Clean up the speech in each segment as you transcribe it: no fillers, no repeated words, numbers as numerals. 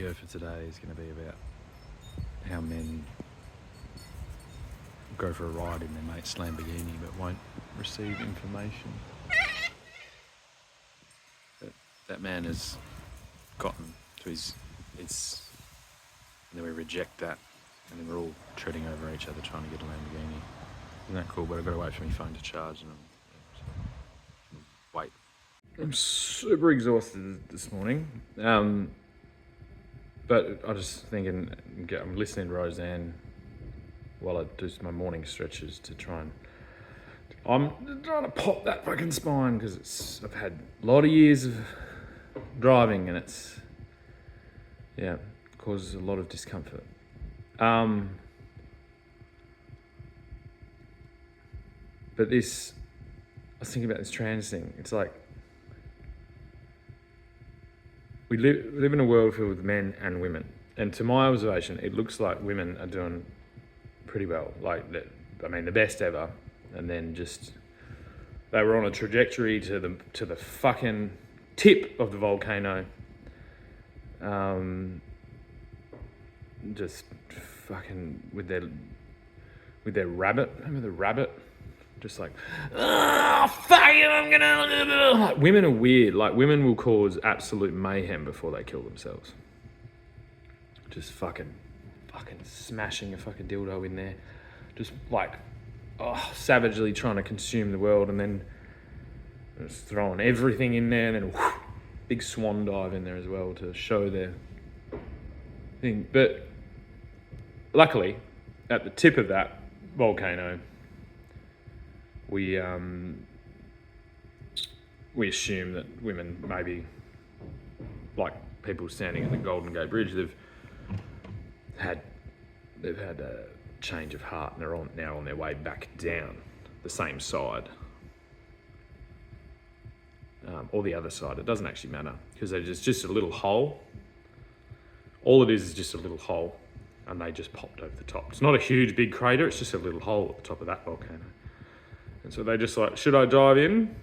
video for today is going to be about how men go for a ride in their mate's Lamborghini but won't receive information that man has gotten to his and then we reject that, and then we're all treading over each other trying to get a Lamborghini. Isn't that cool? But I've got to wait for my phone to charge and wait. I'm super exhausted this morning, but I was just thinking, I'm listening to Roseanne while I do my morning stretches to try and I'm trying to pop that fucking spine because I've had a lot of years of driving and causes a lot of discomfort. But I was thinking about this trans thing. It's like we live in a world filled with men and women, and to my observation, it looks like women are doing pretty well. The best ever, and then just they were on a trajectory to the fucking tip of the volcano. Just fucking with their rabbit. Remember the rabbit? Just like, oh, fuck it, I'm gonna... Like, women are weird. Like, women will cause absolute mayhem before they kill themselves. Just fucking smashing a fucking dildo in there. Just like, savagely trying to consume the world, and then just throwing everything in there, and then big swan dive in there as well to show their thing. But luckily, at the tip of that volcano, we assume that women, maybe like people standing at the Golden Gate Bridge, they've had a change of heart and they're now on their way back down the same side or the other side. It doesn't actually matter because it's just a little hole. All it is just a little hole, and they just popped over the top. It's not a huge big crater, it's just a little hole at the top of that volcano. And so they just like, should I dive in?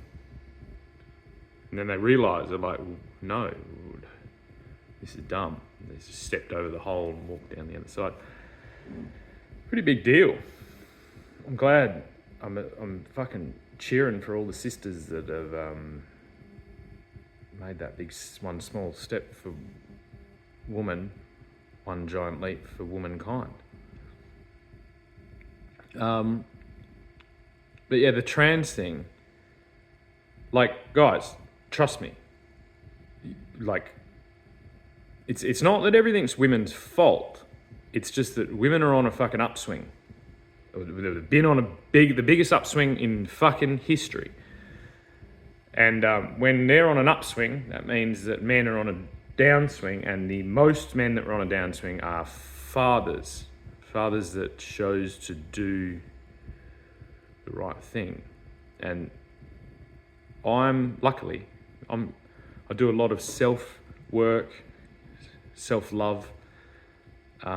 And then they realise, they're like, no, this is dumb. They just stepped over the hole and walked down the other side. Pretty big deal. I'm glad. I'm fucking cheering for all the sisters that have made that one small step for woman, one giant leap for womankind. But yeah, the trans thing, like, guys, trust me, like, it's not that everything's women's fault. It's just that women are on a fucking upswing. They've been on the biggest upswing in fucking history. And when they're on an upswing, that means that men are on a downswing, and the most men that are on a downswing are fathers that chose to do the right thing. And I do a lot of self-work, self-love,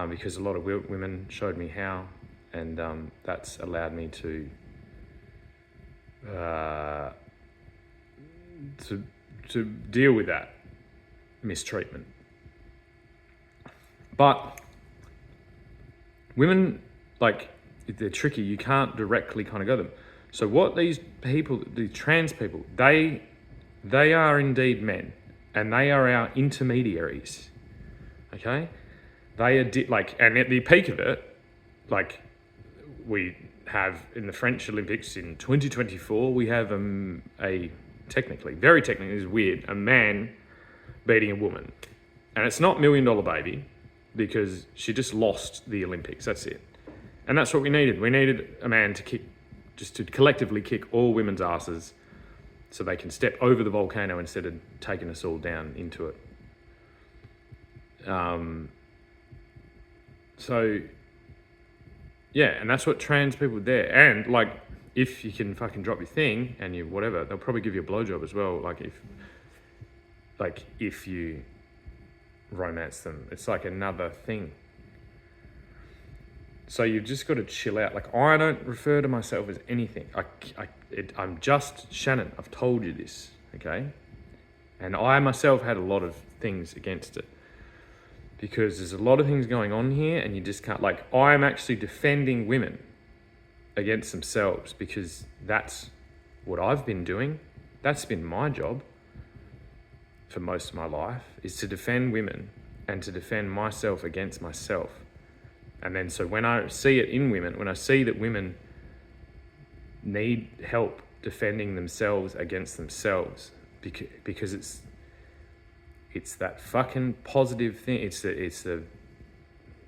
because a lot of women showed me how, and that's allowed me to deal with that mistreatment. But women, like, they're tricky. You can't directly kind of go to them. So what these people, the trans people, they are indeed men, and they are our intermediaries. Okay, they are and at the peak of it, like we have in the French Olympics in 2024, we have very technically, this is weird, a man beating a woman, and it's not $1 Million Baby because she just lost the Olympics. That's it. And that's what we needed. We needed a man to collectively kick all women's asses so they can step over the volcano instead of taking us all down into it. So, yeah, and that's what trans people are there. And, like, if you can fucking drop your thing and you whatever, they'll probably give you a blowjob as well. If you romance them. It's like another thing. So you've just got to chill out. Like, I don't refer to myself as anything. I'm just Shannon. I've told you this, okay? And I myself had a lot of things against it. because there's a lot of things going on here, and you just can't, like, I'm actually defending women against themselves because that's what I've been doing. That's been my job for most of my life, is to defend women and to defend myself against myself. And then so when I see it in women, when I see that women need help defending themselves against themselves, because it's that fucking positive thing.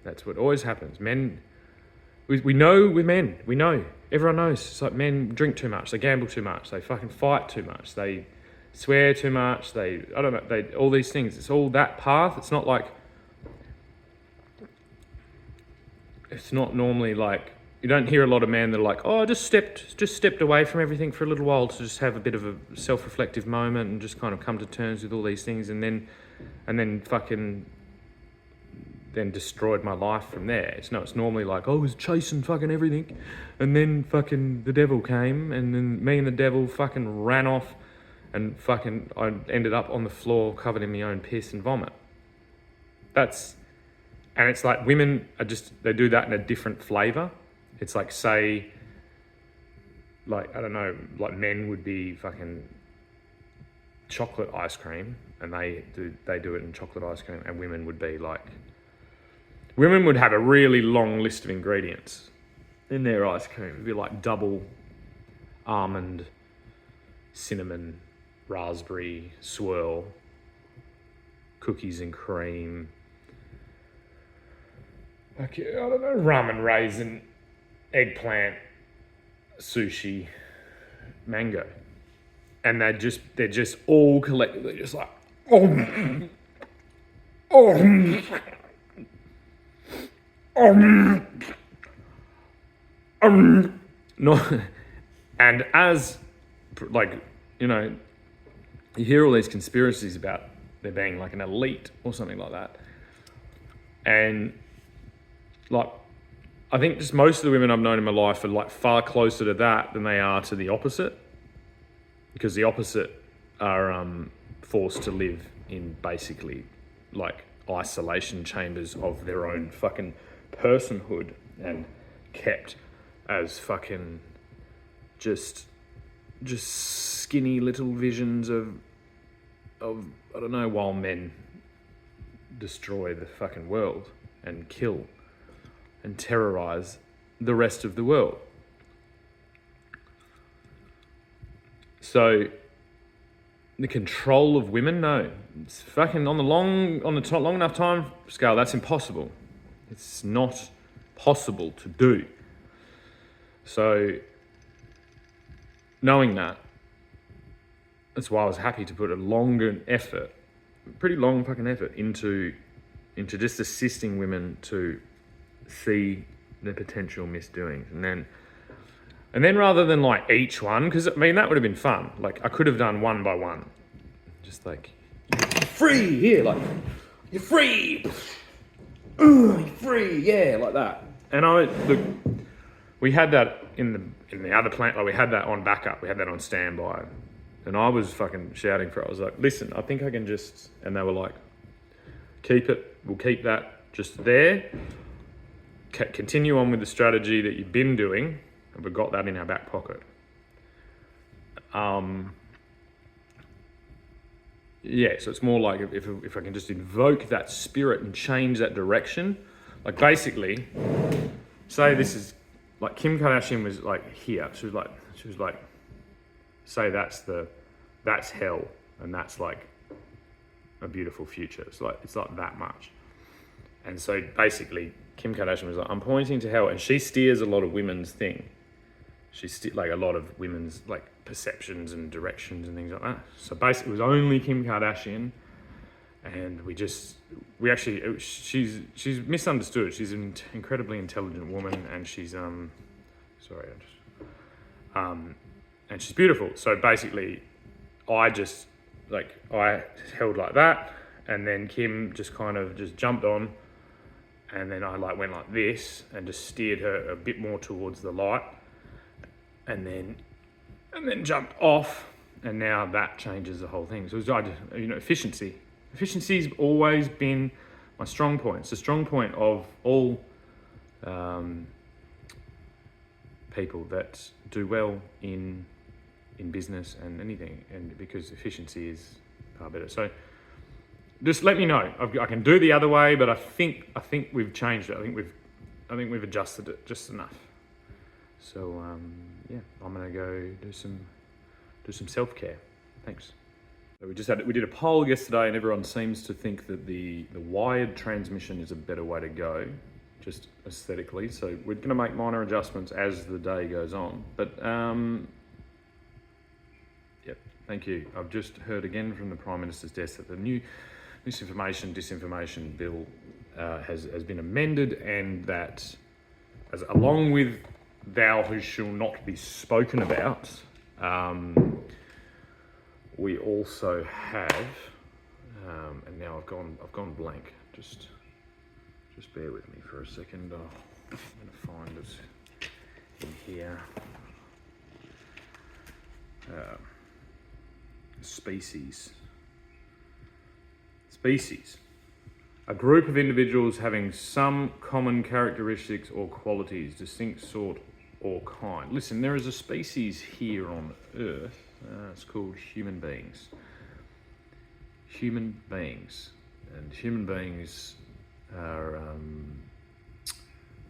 That's what always happens. Men, we know with men, we know, everyone knows. It's like men drink too much, they gamble too much, they fucking fight too much, they swear too much, all these things. It's all that path. It's not like, it's not normally like, you don't hear a lot of men that are like, oh, I just stepped away from everything for a little while to just have a bit of a self-reflective moment and just kind of come to terms with all these things, and then fucking then destroyed my life from there. It's normally like, I was chasing fucking everything, and then fucking the devil came, and then me and the devil fucking ran off, and fucking I ended up on the floor covered in my own piss and vomit. And it's like women are they do that in a different flavour. It's like, say, like, I don't know, like men would be fucking chocolate ice cream, and they do it in chocolate ice cream, and women would be like, women would have a really long list of ingredients in their ice cream. It'd be like double almond, cinnamon, raspberry, swirl, cookies and cream, like, I don't know, rum and raisin, eggplant, sushi, mango. And they're just all collectively just like, no. And as, like, you know, you hear all these conspiracies about there being like an elite or something like that. And like, I think just most of the women I've known in my life are like far closer to that than they are to the opposite, because the opposite are forced to live in basically like isolation chambers of their own fucking personhood and kept as fucking just skinny little visions of I don't know, while men destroy the fucking world and kill and terrorize the rest of the world. So the control of women, no, it's fucking on the long enough time scale, that's impossible. It's not possible to do. So knowing that, that's why I was happy to put a pretty long fucking effort into just assisting women to see the potential misdoings. And then rather than like each one, because I mean, that would have been fun. Like, I could have done one by one. Just like, you're free here, like, you're free. You're free, yeah, like that. And we had that in the other plant, like we had that on backup, we had that on standby. And I was fucking shouting for it. I was like, listen, I think I can just, and they were like, keep it, we'll keep that just there. Continue on with the strategy that you've been doing, and we've got that in our back pocket. Yeah, so it's more like if I can just invoke that spirit and change that direction. Like, basically, say this is, like, Kim Kardashian was like here. She was like, say that's hell, and that's like a beautiful future. It's like that much. And so basically, Kim Kardashian was like, I'm pointing to hell, and she steers a lot of women's thing. Like a lot of women's like perceptions and directions and things like that. So basically, it was only Kim Kardashian, and she's misunderstood. She's an incredibly intelligent woman, and she's and she's beautiful. So basically, I held like that, and then Kim just kind of just jumped on, and then I like went like this and just steered her a bit more towards the light, and then jumped off, and now that changes the whole thing. So it's, efficiency. Efficiency's always been my strong point. It's the strong point of all people that do well in business and anything, and because efficiency is far better. So just let me know. I can do the other way, but I think we've changed it. I think we've adjusted it just enough. So yeah, I'm gonna go do some self-care. Thanks. So we did a poll yesterday, and everyone seems to think that the wired transmission is a better way to go, just aesthetically. So we're going to make minor adjustments as the day goes on. But yep, thank you. I've just heard again from the Prime Minister's desk that the new disinformation bill has been amended, and that along with thou who shall not be spoken about, we also have, and now I've gone blank. Just bear with me for a second. I'm going to find it in here. Species. A group of individuals having some common characteristics or qualities, distinct sort or kind. Listen, there is a species here on Earth. It's called human beings. Human beings. And human beings are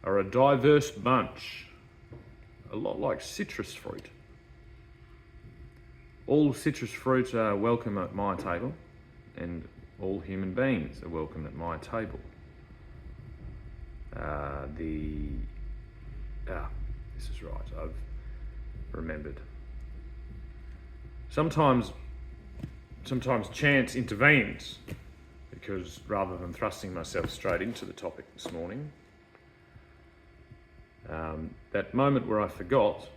a diverse bunch, a lot like citrus fruit. All citrus fruit are welcome at my table, and all human beings are welcome at my table. This is right, I've remembered. Sometimes chance intervenes, because rather than thrusting myself straight into the topic this morning, that moment where I forgot,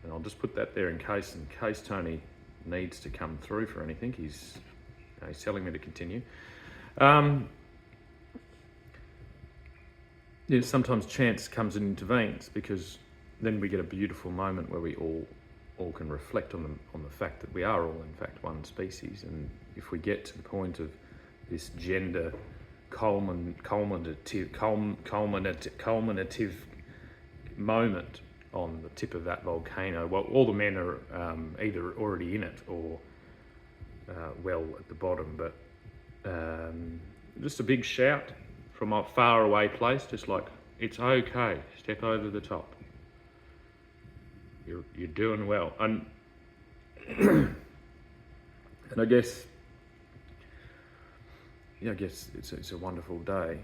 and I'll just put that there in case Tony needs to come through for anything, he's telling me to continue. Yeah, sometimes chance comes and intervenes, because then we get a beautiful moment where we all can reflect on the fact that we are all in fact one species. And if we get to the point of this gender culminative moment on the tip of that volcano, well, all the men are either already in it or well at the bottom, but just a big shout from a far away place, just like, it's okay, step over the top. You're doing well. And and I guess it's a wonderful day.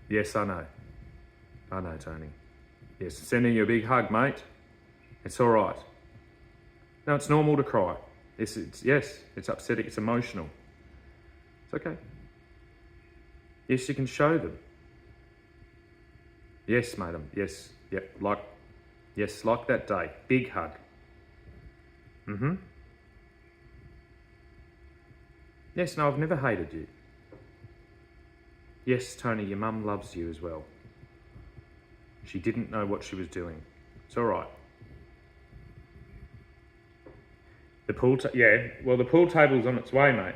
Yes, I know, Tony. Yes, sending you a big hug, mate. It's all right. No, it's normal to cry. It's upsetting, it's emotional. It's okay. Yes, you can show them. Yes, madam. Yes, yep, like that day. Big hug. Yes, no, I've never hated you. Yes, Tony, your mum loves you as well. She didn't know what she was doing. It's all right. The pool table's on its way, mate.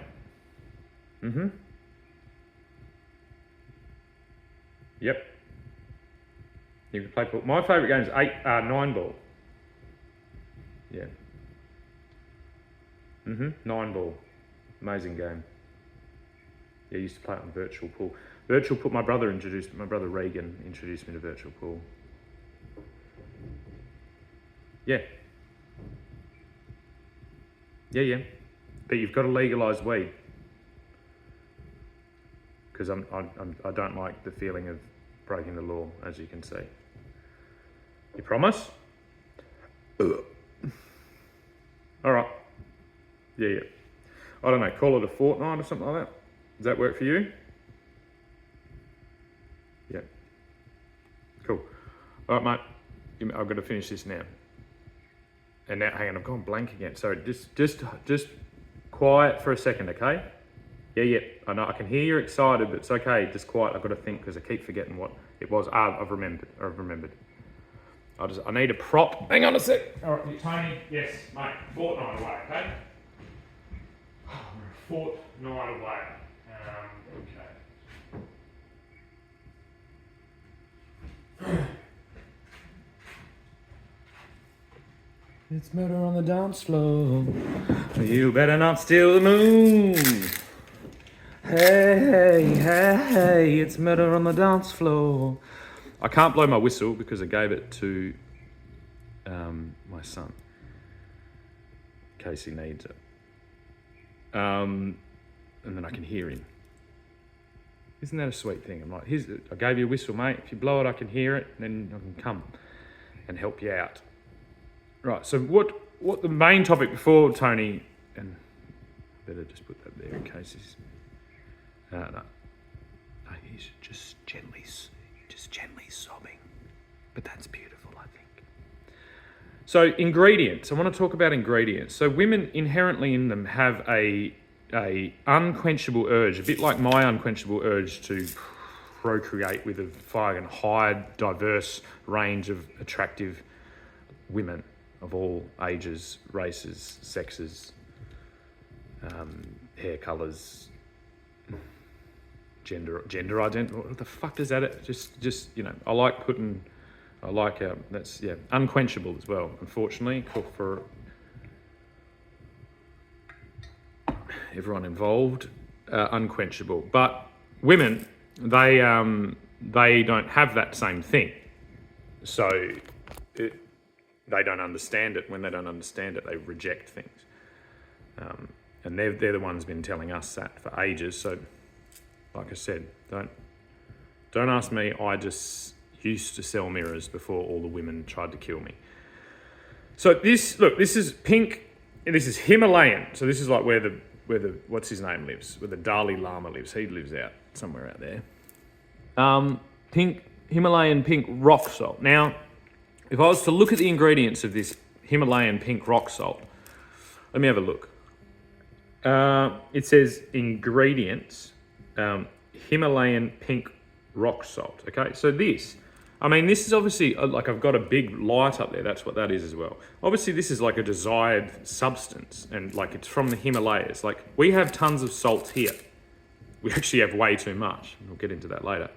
Yep. You can play pool. My favourite game is 9 ball. Yeah. 9 ball. Amazing game. Yeah, I used to play it on virtual pool. My brother Regan introduced me to virtual pool. Yeah. Yeah. But you've got to legalise weed, because I don't like the feeling of breaking the law, as you can see. You promise? All right. Yeah. I don't know. Call it a fortnight or something like that. Does that work for you? Yeah. Cool. All right, mate. I've got to finish this now. And now, hang on, I've gone blank again. Sorry, just quiet for a second, okay? Yeah. I know I can hear you're excited, but it's okay. Just quiet. I've got to think, because I keep forgetting what it was. I've remembered. I need a prop. Hang on a sec. All right, Tony. Yes, mate. Fortnight away, okay? We're a fortnight away. Okay. It's murder on the dance floor. You better not steal the moon. Hey, hey, hey, it's murder on the dance floor. I can't blow my whistle because I gave it to my son in case he needs it. And then I can hear him. Isn't that a sweet thing? I'm like, I gave you a whistle, mate. If you blow it, I can hear it, and then I can come and help you out. Right, so what the main topic before Tony, and better just put that there in case he's, no, he's just gently sobbing, but that's beautiful, I think. So ingredients, I want to talk about ingredients. So women inherently in them have a unquenchable urge, a bit like my unquenchable urge to procreate with a fucking high, diverse range of attractive women of all ages, races, sexes, hair colours, gender identity. What the fuck does that? Just I like that's unquenchable as well. Unfortunately, for everyone involved, unquenchable. But women, they don't have that same thing, so they don't understand it. When they don't understand it, they reject things, and they're the ones been telling us that for ages. So, like I said, don't ask me. I just used to sell mirrors before all the women tried to kill me. So this is pink, and this is Himalayan. So this is like where the what's his name lives, where the Dalai Lama lives. He lives out somewhere out there. Himalayan pink rock salt. Now, if I was to look at the ingredients of this Himalayan pink rock salt, let me have a look. It says ingredients, Himalayan pink rock salt. Okay, so this is obviously, like I've got a big light up there. That's what that is as well. Obviously, this is like a desired substance, and like it's from the Himalayas. Like we have tons of salt here. We actually have way too much. We'll get into that later.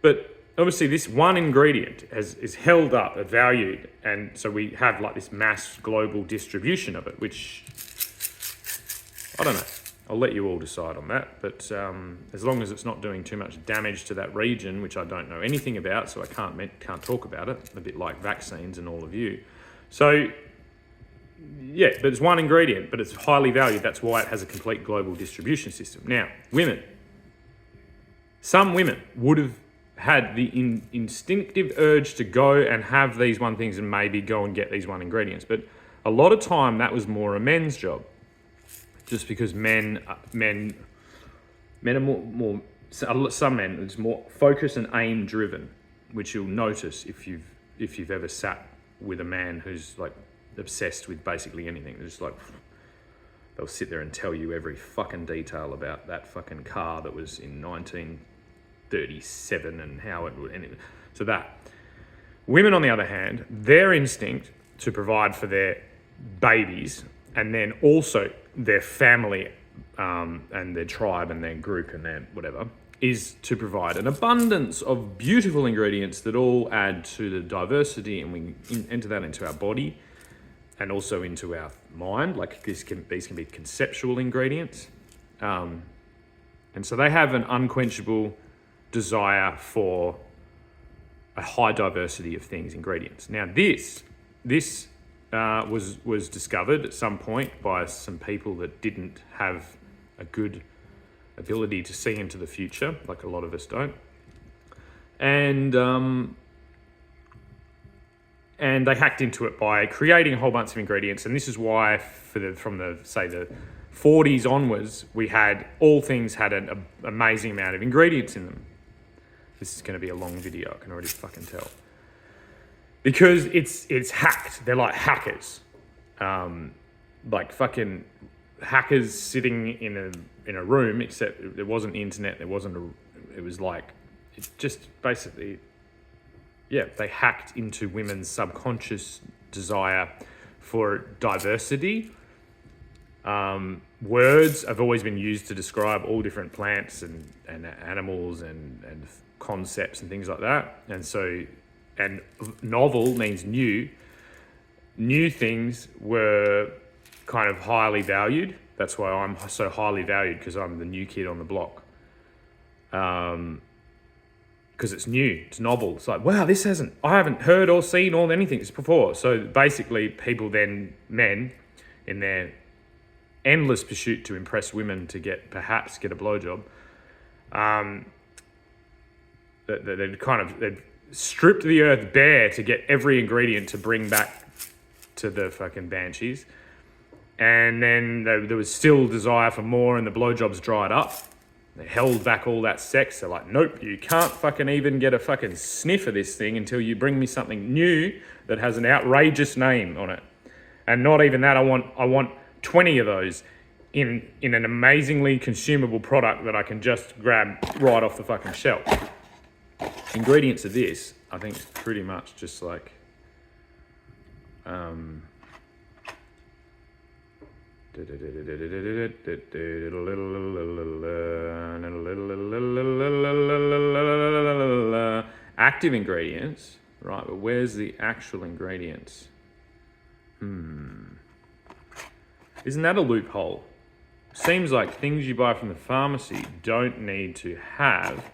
But obviously, this one ingredient is held up, valued, and so we have like this mass global distribution of it, which I don't know. I'll let you all decide on that. But as long as it's not doing too much damage to that region, which I don't know anything about, so I can't talk about it. A bit like vaccines and all of you. So yeah, but it's one ingredient, but it's highly valued. That's why it has a complete global distribution system. Now, some women would have had the instinctive urge to go and have these one things and maybe go and get these one ingredients. But a lot of time that was more a men's job, just because men are more some men it's more focus and aim driven, which you'll notice if you've ever sat with a man who's like obsessed with basically anything. They're just like, they'll sit there and tell you every fucking detail about that fucking car that was in 1937 and how it would. Anyway, so that. Women, on the other hand, their instinct to provide for their babies and then also their family and their tribe and their group and their whatever is to provide an abundance of beautiful ingredients that all add to the diversity, and we enter that into our body and also into our mind. Like these can be conceptual ingredients. And so they have an unquenchable desire for a high diversity of things, ingredients. Now this was discovered at some point by some people that didn't have a good ability to see into the future, like a lot of us don't. And they hacked into it by creating a whole bunch of ingredients. And this is why from the 40s onwards, all things had an amazing amount of ingredients in them. This is going to be a long video, I can already fucking tell. Because it's hacked. They're like hackers. Like fucking hackers sitting in a room, except there wasn't internet, it was just basically, they hacked into women's subconscious desire for diversity. Words have always been used to describe all different plants and animals and concepts and things like that. And novel means new. new things were kind of highly valued. That's why I'm so highly valued, because I'm the new kid on the block. Because it's new, it's novel. It's like, wow, I haven't heard or seen or anything before. So basically, people then, men, in their endless pursuit to impress women to perhaps get a blowjob, they'd stripped the earth bare to get every ingredient to bring back to the fucking banshees. And then there was still desire for more, and the blowjobs dried up. They held back all that sex. They're like, nope, you can't fucking even get a fucking sniff of this thing until you bring me something new that has an outrageous name on it. And not even that, I want 20 of those in an amazingly consumable product that I can just grab right off the fucking shelf. Ingredients of this, I think, is pretty much just like active ingredients, right? But where's the actual ingredients? Isn't that a loophole? Seems like things you buy from the pharmacy don't need to have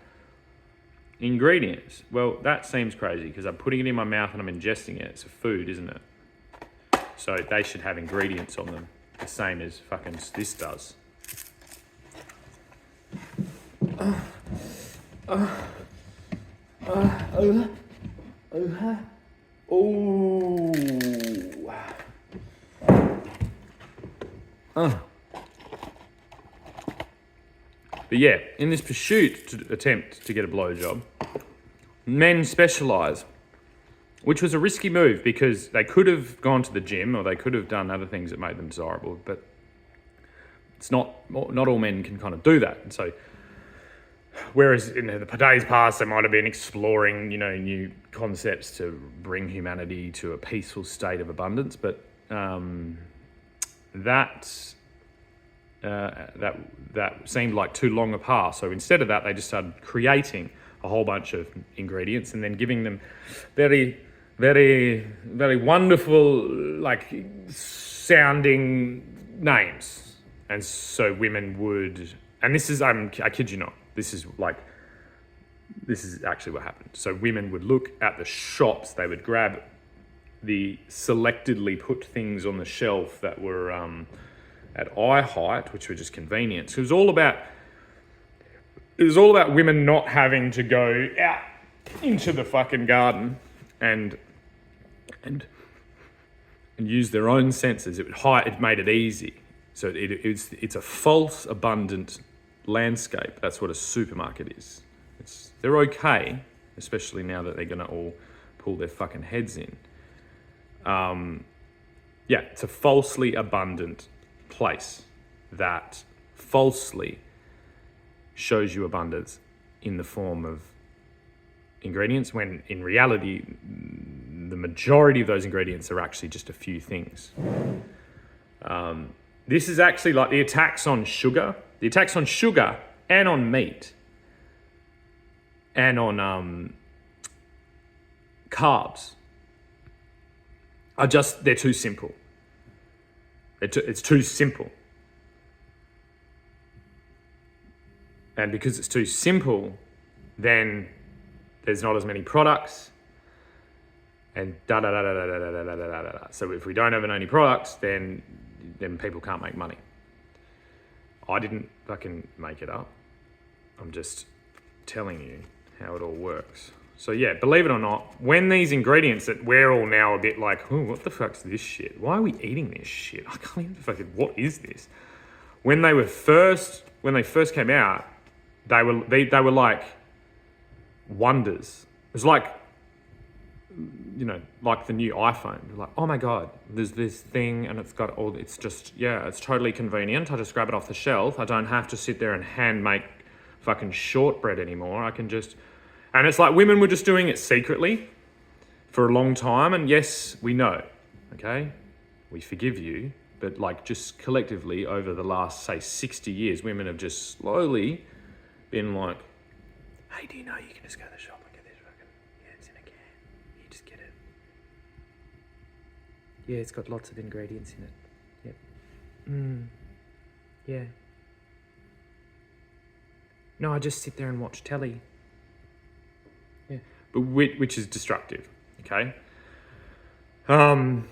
ingredients. Well, that seems crazy, because I'm putting it in my mouth and I'm ingesting it. It's a food, isn't it? So they should have ingredients on them, the same as fucking this does. But yeah, in this pursuit to attempt to get a blowjob, men specialise, which was a risky move, because they could have gone to the gym or they could have done other things that made them desirable, but it's not all men can kind of do that. And so, whereas in the days past, they might have been exploring, new concepts to bring humanity to a peaceful state of abundance, but that seemed like too long a path. So instead of that, they just started creating a whole bunch of ingredients and then giving them very, very, very wonderful, like, sounding names. And so women would, and this is, I kid you not, this is actually what happened. So women would look at the shops, they would grab the selectively put things on the shelf that were at eye height, which were just convenient. So it was all about women not having to go out into the fucking garden and use their own senses. It made it easy. So it's a false abundant landscape. That's what a supermarket is. They're okay, especially now that they're gonna all pull their fucking heads in. It's a falsely abundant place that falsely shows you abundance in the form of ingredients, when in reality the majority of those ingredients are actually just a few things. This is actually like the attacks on sugar and on meat and on carbs are just, they're too simple. It's too simple. And because it's too simple, then there's not as many products, and da-da-da-da-da-da-da-da-da-da. So if we don't have any products, then people can't make money. I didn't fucking make it up. I'm just telling you how it all works. So yeah, believe it or not, when these ingredients that we're all now a bit like, oh, what the fuck's this shit? Why are we eating this shit? I can't even fucking, what is this? When they first came out, they were like wonders. It was like, like the new iPhone. Like, oh my God, there's this thing and it's got all, it's just, it's totally convenient. I just grab it off the shelf. I don't have to sit there and hand make fucking shortbread anymore. I can just, and it's like women were just doing it secretly for a long time. And yes, we know, okay? We forgive you. But like just collectively over the last, say, 60 years, women have just slowly been like, hey, do you know you can just go to the shop and get this fucking, it's in a can. You just get it. Yeah, it's got lots of ingredients in it. Yep. Yeah. No, I just sit there and watch telly. Yeah. But which is destructive, okay? And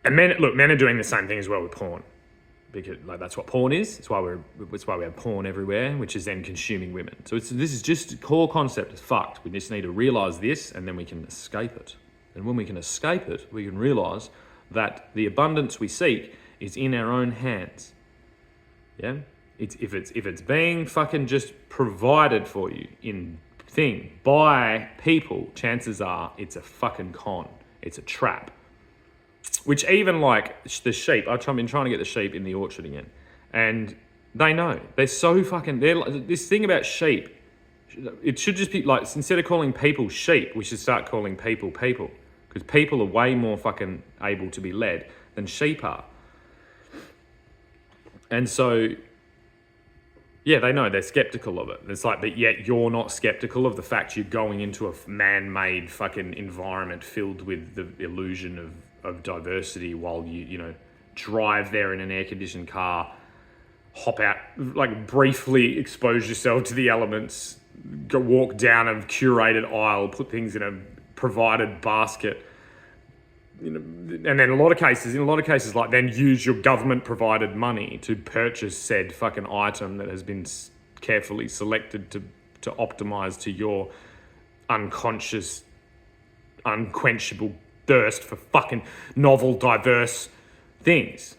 men are doing the same thing as well with porn. Because that's what porn is. It's why we have porn everywhere, which is then consuming women. So this is just core concept. It's fucked. We just need to realise this, and then we can escape it. And when we can escape it, we can realise that the abundance we seek is in our own hands. Yeah, if it's being fucking just provided for you in thing by people, chances are it's a fucking con. It's a trap. Which even like the sheep, I've been trying to get the sheep in the orchard again, and they know. They're so fucking, this thing about sheep, it should just be like, instead of calling people sheep, we should start calling people people. Because people are way more fucking able to be led than sheep are. And so, yeah, they know, they're skeptical of it. It's like, but yet you're not skeptical of the fact you're going into a man-made fucking environment filled with the illusion of diversity while you drive there in an air-conditioned car, hop out, like briefly expose yourself to the elements, go walk down a curated aisle, put things in a provided basket, and then in a lot of cases, like then use your government provided money to purchase said fucking item that has been carefully selected to optimize to your unconscious, unquenchable thirst for fucking novel, diverse things.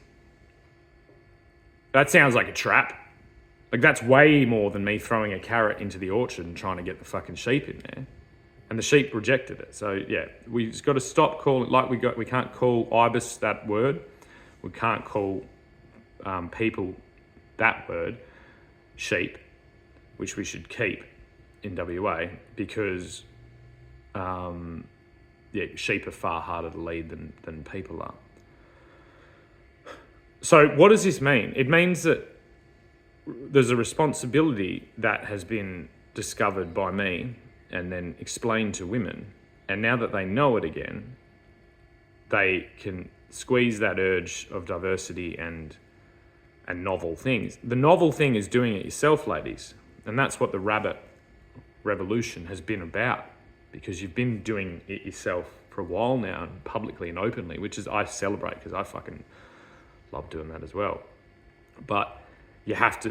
That sounds like a trap. Like that's way more than me throwing a carrot into the orchard and trying to get the fucking sheep in there. And the sheep rejected it. So yeah, we just got to stop calling, we can't call ibis that word. We can't call people that word, sheep, which we should keep in WA because sheep are far harder to lead than people are. So what does this mean? It means that there's a responsibility that has been discovered by me and then explained to women. And now that they know it again, they can squeeze that urge of diversity and novel things. The novel thing is doing it yourself, ladies. And that's what the rabbit revolution has been about, because you've been doing it yourself for a while now, and publicly and openly, which is I celebrate because I fucking love doing that as well. But you have to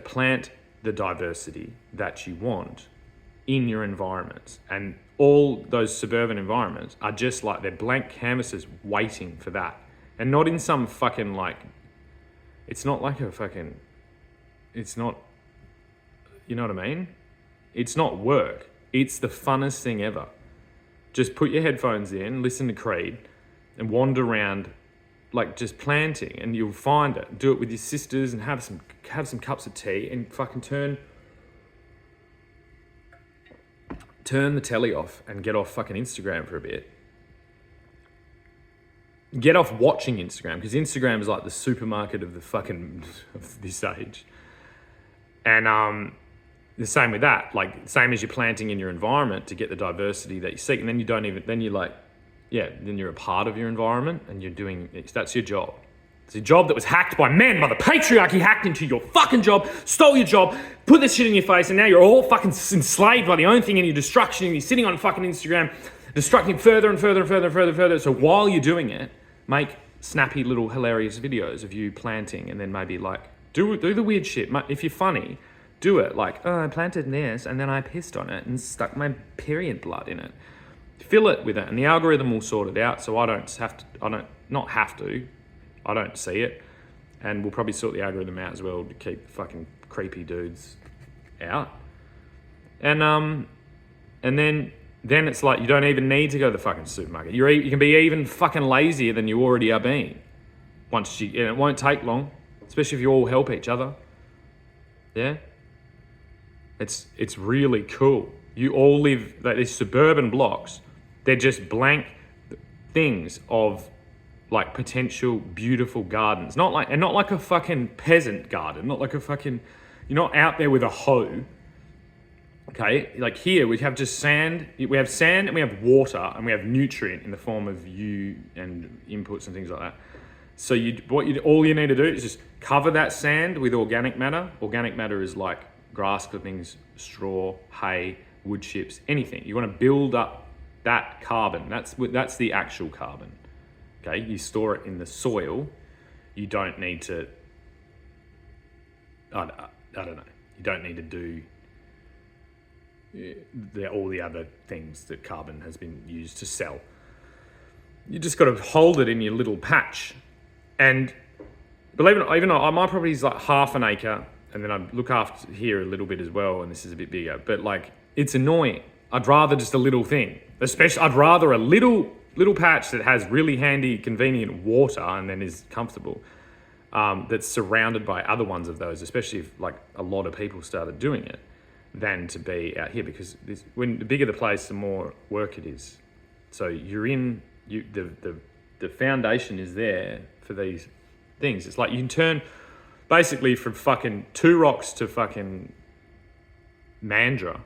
plant the diversity that you want in your environments. And all those suburban environments are just like, they're blank canvases waiting for that. And not in some fucking it's not like a fucking, it's not, you know what I mean? It's not work. It's the funnest thing ever. Just put your headphones in, listen to Creed, and wander around like just planting, and you'll find it. Do it with your sisters and have some cups of tea and fucking turn the telly off and get off fucking Instagram for a bit. Get off watching Instagram, because Instagram is like the supermarket of the fucking of this age. And the same with that, like same as you're planting in your environment to get the diversity that you seek, and then then you're a part of your environment and you're doing, that's your job. It's a job that was hacked by men, by the patriarchy, hacked into your fucking job, stole your job, put this shit in your face, and now you're all fucking enslaved by the own thing and your destruction, and you're sitting on fucking Instagram, destructing further and further and further and further and further. So while you're doing it, make snappy little hilarious videos of you planting, and then maybe like, do the weird shit. If you're funny, do it. Like, oh, I planted this, and then I pissed on it and stuck my period blood in it. Fill it with it, and the algorithm will sort it out, so I don't see it, and we'll probably sort the algorithm out as well to keep fucking creepy dudes out. And then it's like you don't even need to go to the fucking supermarket. You can be even fucking lazier than you already are being. And it won't take long, especially if you all help each other. Yeah, it's really cool. You all live like these suburban blocks. They're just blank things of like potential beautiful gardens. Not like a fucking peasant garden. Not like a fucking, you're not out there with a hoe Okay, like here we have just sand. We have sand and we have water and we have nutrient in the form of you and inputs and things like that. So all you need to do is just cover that sand with organic matter. Organic matter is like grass clippings, straw, hay, wood chips, anything. You want to build up that carbon. That's the actual carbon. Okay, you store it in the soil. You don't need to. I don't know. You don't need to do all the other things that carbon has been used to sell. You just got to hold it in your little patch. And believe it or not, even though my property is like half an acre, and then I look after here a little bit as well, and this is a bit bigger, but like it's annoying. I'd rather just a little thing. I'd rather a little patch that has really handy, convenient water and then is comfortable, that's surrounded by other ones of those, especially if like a lot of people started doing it, than to be out here, because when the bigger the place, the more work it is. So the foundation is there for these things. It's like you can turn basically from fucking Two Rocks to fucking Mandurah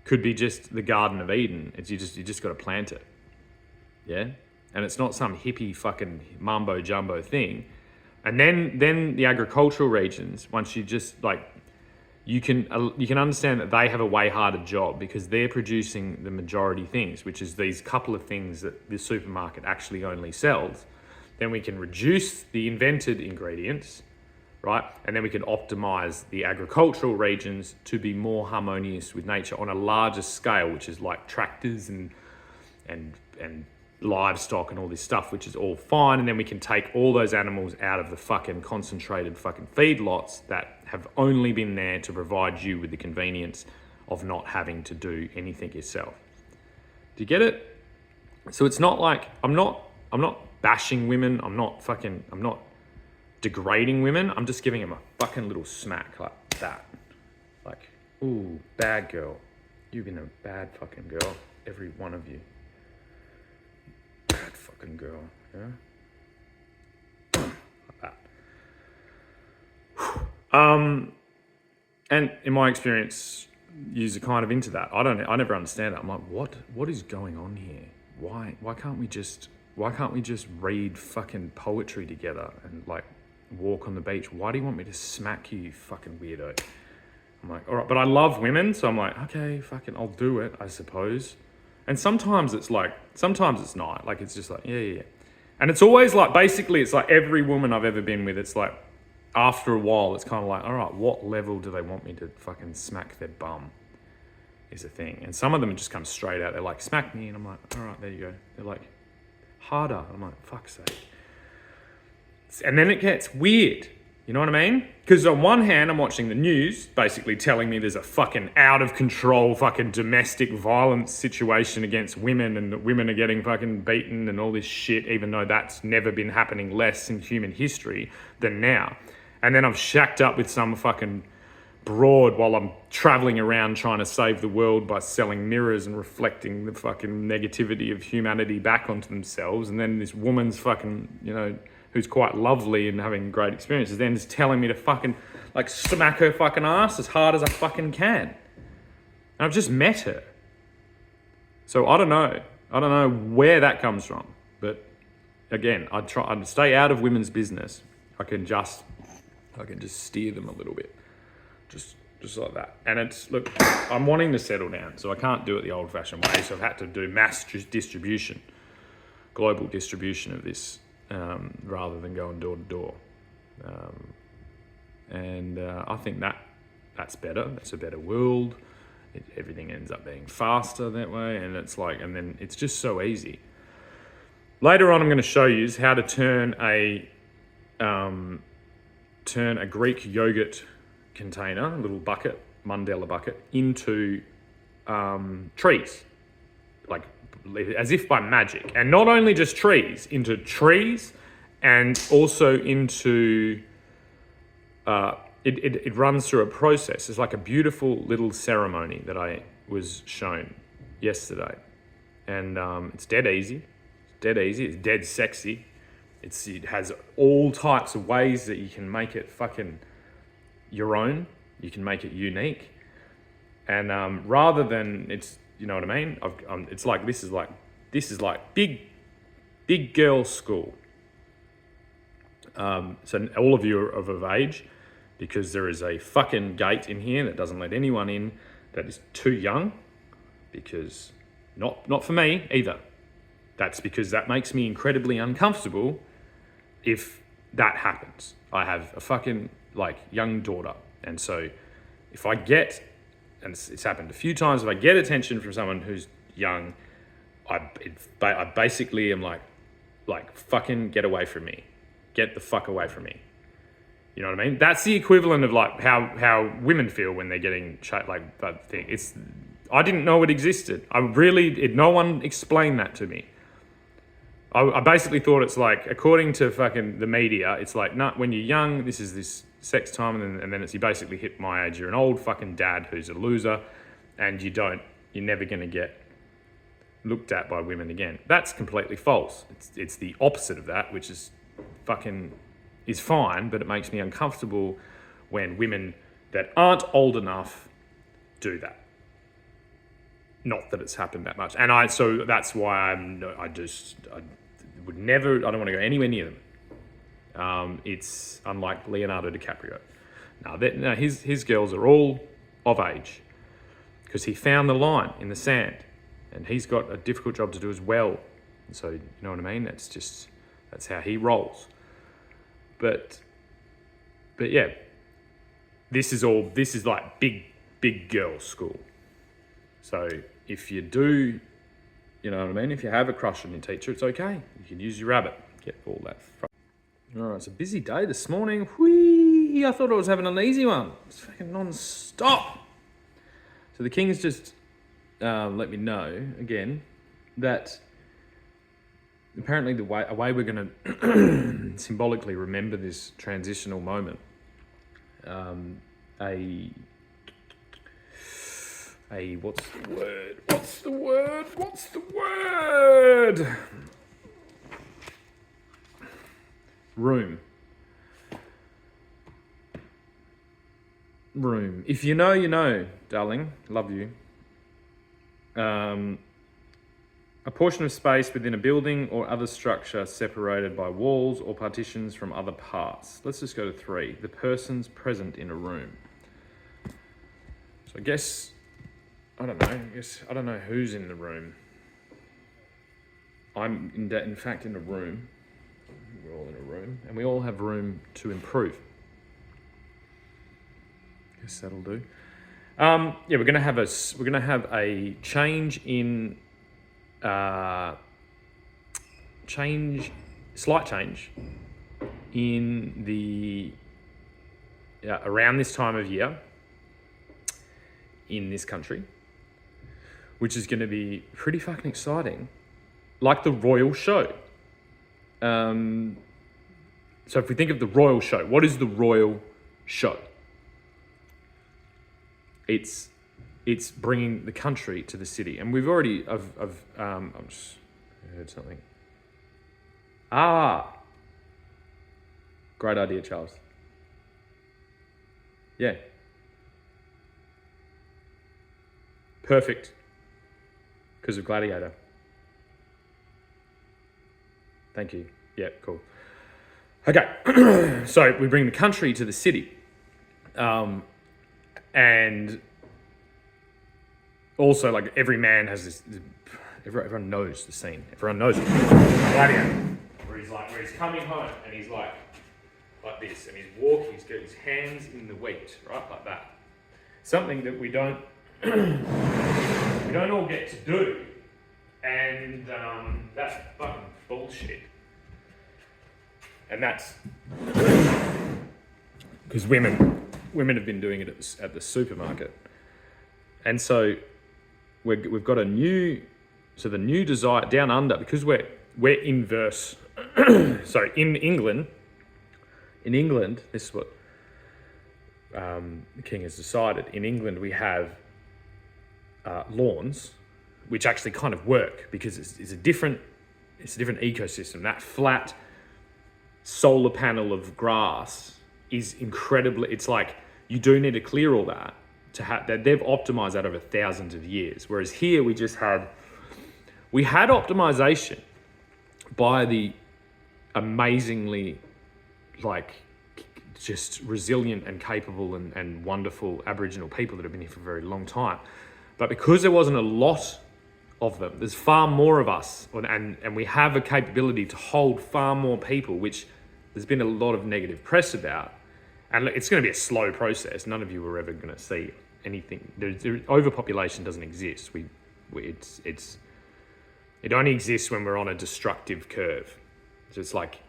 could be just the Garden of Eden. You just got to plant it, yeah. And it's not some hippie fucking mumbo jumbo thing. And then the agricultural regions, once you just like, you can understand that they have a way harder job because they're producing the majority things, which is these couple of things that the supermarket actually only sells. Then we can reduce the invented ingredients, right? And then we can optimize the agricultural regions to be more harmonious with nature on a larger scale, which is like tractors and livestock and all this stuff, which is all fine. And then we can take all those animals out of the fucking concentrated fucking feedlots that have only been there to provide you with the convenience of not having to do anything yourself. Do you get it? So it's not like I'm not bashing women. I'm not degrading women. I'm just giving them a fucking little smack like that. Like, ooh, bad girl. You've been a bad fucking girl. Every one of you. Bad fucking girl, yeah? Like that. And in my experience, you're kind of into that. I never understand that. I'm like, what is going on here? Why can't we just read fucking poetry together and like walk on the beach? Why do you want me to smack you, you fucking weirdo? I'm like, all right, but I love women, so I'm like, okay, fucking, I'll do it, I suppose. And sometimes it's not. Like, it's just like, yeah. And it's always like, basically, it's like every woman I've ever been with, it's like, after a while, it's kind of like, all right, what level do they want me to fucking smack their bum is the thing. And some of them just come straight out. They're like, smack me. And I'm like, all right, there you go. They're like, harder. I'm like, fuck's sake. And then it gets weird. You know what I mean? Because on one hand, I'm watching the news, basically telling me there's a fucking out of control fucking domestic violence situation against women, and that women are getting fucking beaten and all this shit, even though that's never been happening less in human history than now. And then I'm shacked up with some fucking broad while I'm traveling around trying to save the world by selling mirrors and reflecting the fucking negativity of humanity back onto themselves. And then this woman's fucking, who's quite lovely and having great experiences, then is telling me to fucking, like, smack her fucking ass as hard as I fucking can. And I've just met her. So I don't know where that comes from. But again, I'd stay out of women's business. I can just steer them a little bit. Just like that. And look, I'm wanting to settle down, so I can't do it the old-fashioned way, so I've had to do mass distribution, global distribution of this, rather than going door to door. I think that's better. That's a better world. Everything ends up being faster that way, and then it's just so easy. Later on, I'm going to show you how to turn a Greek yogurt container, a little bucket, Mandela bucket, into trees, like as if by magic. And not only just trees, into trees, and also into it runs through a process. It's like a beautiful little ceremony that I was shown yesterday, and it's dead easy. It's dead sexy. It has all types of ways that you can make it fucking your own. You can make it unique. And rather than it's, you know what I mean? It's like this is like big girl school. So all of you are of age, because there is a fucking gate in here that doesn't let anyone in that is too young, because not for me either. That's because that makes me incredibly uncomfortable if that happens. I have a fucking young daughter, and so if I get, and it's happened a few times, if I get attention from someone who's young, I basically am like fucking get away from me. Get the fuck away from me. You know what I mean? That's the equivalent of how women feel when they're getting that thing. I didn't know it existed. No one explained that to me. I basically thought it's like, according to fucking the media, it's like, nah, when you're young, this is this sex time, and then it's you basically hit my age. You're an old fucking dad who's a loser, and you're never gonna get looked at by women again. That's completely false. It's the opposite of that, which is is fine, but it makes me uncomfortable when women that aren't old enough do that. Not that it's happened that much, so that's why I would never. I don't want to go anywhere near them. It's unlike Leonardo DiCaprio. Now his girls are all of age, because he found the line in the sand, and he's got a difficult job to do as well. And so you know what I mean. That's how he rolls. But yeah, this is like big girl school. So if you do, you know what I mean, if you have a crush on your teacher, it's okay. You can use your rabbit, get all that. All right, it's a busy day this morning. Whee! I thought I was having an easy one. It's fucking non-stop. So the King's just let me know again that apparently a way we're going to symbolically remember this transitional moment, what's the word? Room. If you know, you know, darling. Love you. A portion of space within a building or other structure separated by walls or partitions from other parts. Let's just go to 3. The persons present in a room. So I guess I don't know who's in the room. I'm in fact in a room. We're all in a room, and we all have room to improve. Guess that'll do. We're gonna have a change in slight change in the around this time of year in this country, which is going to be pretty fucking exciting, like the Royal Show. So if we think of the Royal Show, what is the Royal Show? It's bringing the country to the city, and we've already I just heard something. Great idea, Charles. Yeah. Perfect. Because of Gladiator. Thank you. Yeah, cool. Okay. So we bring the country to the city. And also, like, every man has this, everyone knows the scene. Everyone knows it. Gladiator. Where he's coming home and he's like this, and he's walking, he's got his hands in the wheat, right? Like that. Something that we don't all get to do. And that's fucking bullshit. And that's because women have been doing it at the supermarket. And so we've got the new desire down under, because we're inverse. So in England, this is what the King has decided. In England, we have lawns, which actually kind of work, because it's a different ecosystem. That flat solar panel of grass is incredibly. It's like you do need to clear all that, to have that. They've optimized that over thousands of years. Whereas here we had optimization by the amazingly just resilient and capable and wonderful Aboriginal people that have been here for a very long time. But because there wasn't a lot of them, there's far more of us, and we have a capability to hold far more people, which there's been a lot of negative press about. And it's going to be a slow process. None of you are ever going to see anything. Overpopulation doesn't exist. It only exists when we're on a destructive curve. So it's like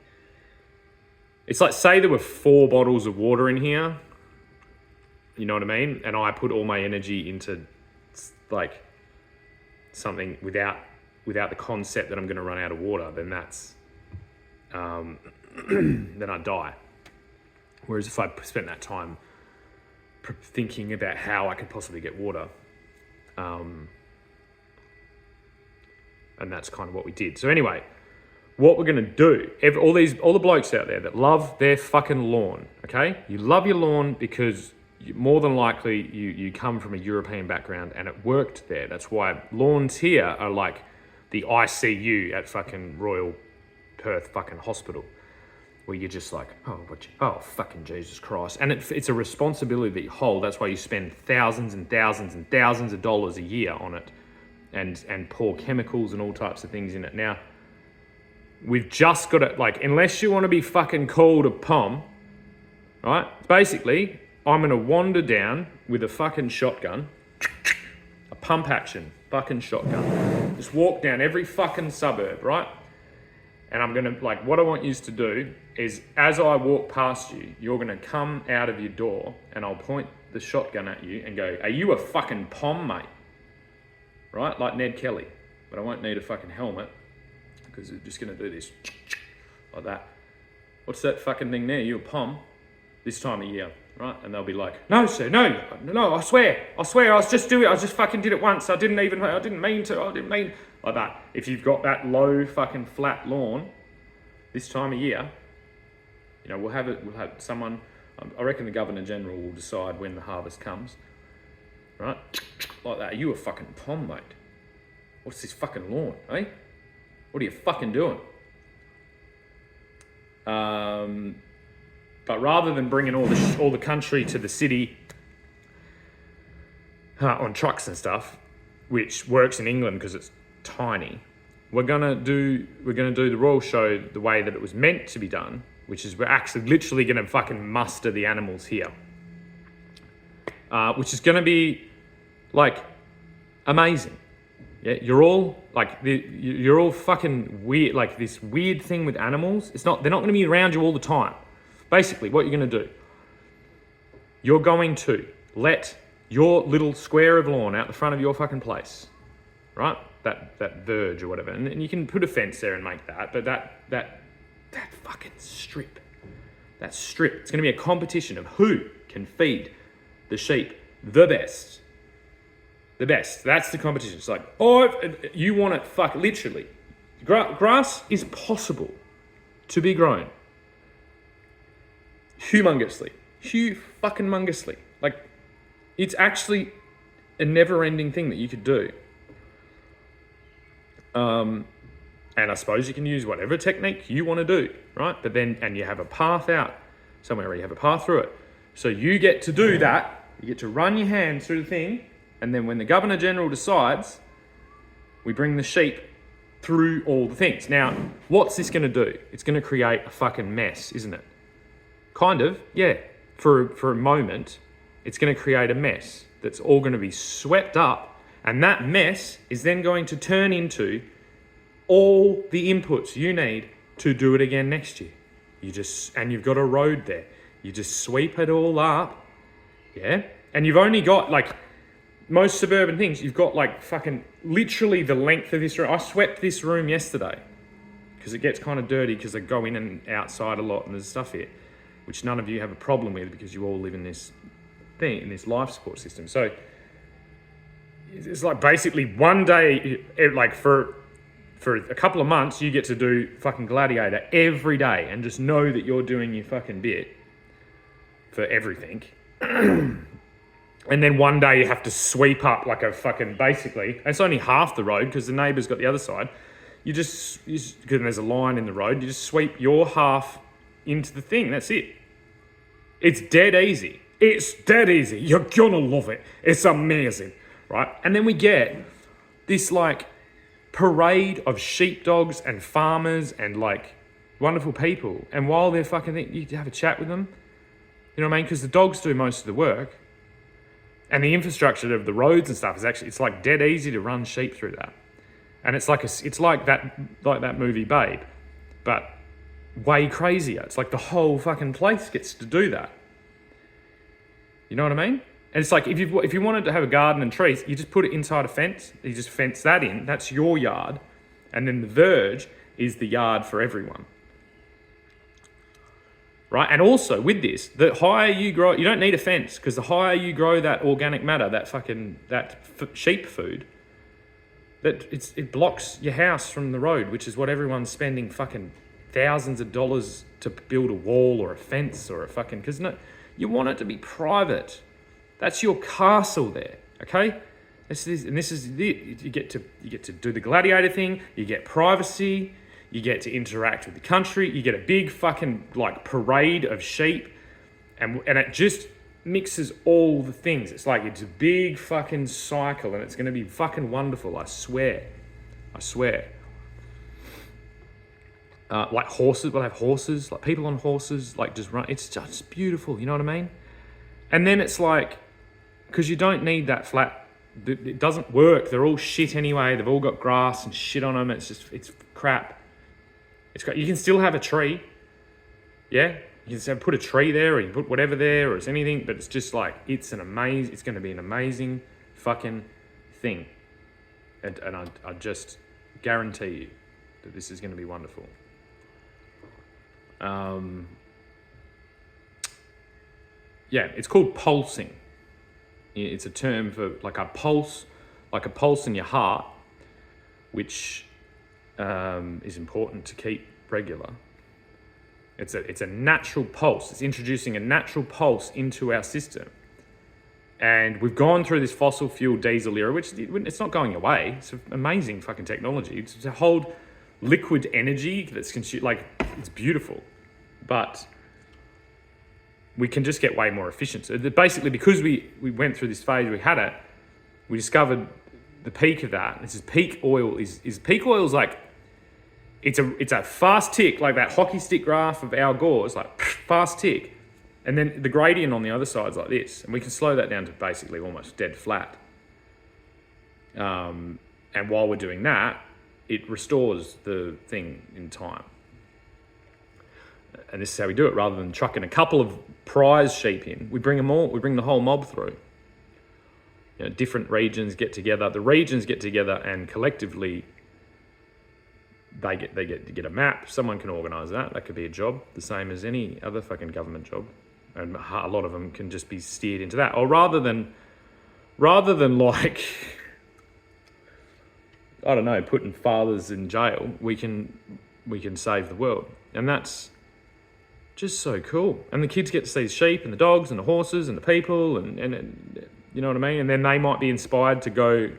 say there were 4 bottles of water in here, you know what I mean? And I put all my energy into like something without the concept that I'm going to run out of water, then that's, then I die. Whereas if I spent that time thinking about how I could possibly get water, and that's kind of what we did. So anyway, what we're going to do, all the blokes out there that love their fucking lawn, okay? You love your lawn because more than likely you come from a European background and it worked there. That's why lawns here are like the ICU at fucking Royal Perth fucking hospital, where you're just like, oh fucking Jesus Christ. And it's a responsibility that you hold. That's why you spend thousands and thousands and thousands of dollars a year on it, and pour chemicals and all types of things in it. Now, we've just got to, unless you want to be fucking called a POM, right? Basically, I'm going to wander down with a fucking shotgun, a pump action fucking shotgun. Just walk down every fucking suburb, right? And I'm going to, what I want you to do is, as I walk past you, you're going to come out of your door and I'll point the shotgun at you and go, are you a fucking POM, mate? Right? Like Ned Kelly. But I won't need a fucking helmet because we're just going to do this like that. What's that fucking thing there? You a POM? This time of year, right? And they'll be like, no, sir, no, I swear, I just fucking did it once. I didn't mean like that. If you've got that low fucking flat lawn this time of year, we'll have someone, I reckon the Governor General will decide when the harvest comes, right? Like that. Are you a fucking POM, mate? What's this fucking lawn, eh? What are you fucking doing? But rather than bringing all the country to the city on trucks and stuff, which works in England because it's tiny, we're gonna do the Royal Show the way that it was meant to be done, which is we're actually literally gonna fucking muster the animals here, which is gonna be amazing. Yeah, you're all fucking weird. This weird thing with animals. They're not going to be around you all the time. Basically, what you're going to do, you're going to let your little square of lawn out the front of your fucking place, right? That verge or whatever, and you can put a fence there and make that. But that fucking strip, it's going to be a competition of who can feed the sheep the best. The best. That's the competition. It's like, you want it, literally. Grass is possible to be grown humongously. Humongously. It's actually a never-ending thing that you could do. And I suppose you can use whatever technique you want to do, right? But then, and you have a path out somewhere where you have a path through it. So you get to do that. You get to run your hand through the thing. And then when the Governor General decides, we bring the sheep through all the things. Now, what's this going to do? It's going to create a fucking mess, isn't it? Kind of, yeah. For a moment, it's going to create a mess that's all going to be swept up. And that mess is then going to turn into all the inputs you need to do it again next year. And you've got a road there. You just sweep it all up, yeah? And you've only got most suburban things, you've got fucking literally the length of this room. I swept this room yesterday because it gets kind of dirty because I go in and outside a lot and there's stuff here, which none of you have a problem with because you all live in this thing, in this life support system. So it's basically one day, for a couple of months, you get to do fucking Gladiator every day and just know that you're doing your fucking bit for everything. And then one day you have to sweep up like a fucking, basically, and it's only half the road because the neighbour's got the other side. Because there's a line in the road, you just sweep your half into the thing. That's it. It's dead easy. It's dead easy. You're gonna love it. It's amazing, right? And then we get this like parade of sheepdogs and farmers and like wonderful people. And while they're fucking, you have a chat with them. You know what I mean? Because the dogs do most of the work. And the infrastructure of the roads and stuff is actually, it's like dead easy to run sheep through that. And it's like that movie Babe, but way crazier. It's like the whole fucking place gets to do that. You know what I mean? And it's like if you wanted to have a garden and trees, you just put it inside a fence. You just fence that in. That's your yard, and then the verge is the yard for everyone. Right? And also with this, the higher you grow, you don't need a fence because the higher you grow that organic matter, that sheep food. It blocks your house from the road, which is what everyone's spending fucking thousands of dollars to build a wall or a fence or a fucking, because no, you want it to be private. That's your castle there, okay? This is it. You get to do the gladiator thing. You get privacy. You get to interact with the country. You get a big fucking like parade of sheep, and it just mixes all the things. It's like it's a big fucking cycle, and it's going to be fucking wonderful. I swear. Like horses, we'll have horses, like people on horses, like just run. It's just beautiful. You know what I mean? And then it's like, because you don't need that flat. It doesn't work. They're all shit anyway. They've all got grass and shit on them. It's crap. You can still have a tree. Yeah. You can put a tree there, or you put whatever there, or it's anything, but it's just like, it's going to be an amazing fucking thing. And I just guarantee you that this is going to be wonderful. Yeah, it's called pulsing. It's a term for like a pulse in your heart, which is important to keep regular. It's a natural pulse. It's introducing a natural pulse into our system. And we've gone through this fossil fuel diesel era, which it's not going away. It's an amazing fucking technology. It's to hold liquid energy that's consumed, like, it's beautiful. But we can just get way more efficient. So basically, because we went through this phase, we discovered the peak of that. This is peak oil. Peak oil is like, it's a fast tick, like that hockey stick graph of Al Gore's, like fast tick. And then the gradient on the other side is like this. And we can slow that down to basically almost dead flat. And while we're doing that, it restores the thing in time. And this is how we do it. Rather than trucking a couple of prize sheep in, we bring the whole mob through. You know, different regions get together. The regions get together and collectively they get a map. Someone can organise that. That could be a job, the same as any other fucking government job. And a lot of them can just be steered into that. Or rather than like, I don't know, putting fathers in jail, we can save the world. And that's just so cool. And the kids get to see the sheep and the dogs and the horses and the people and you know what I mean? And then they might be inspired to go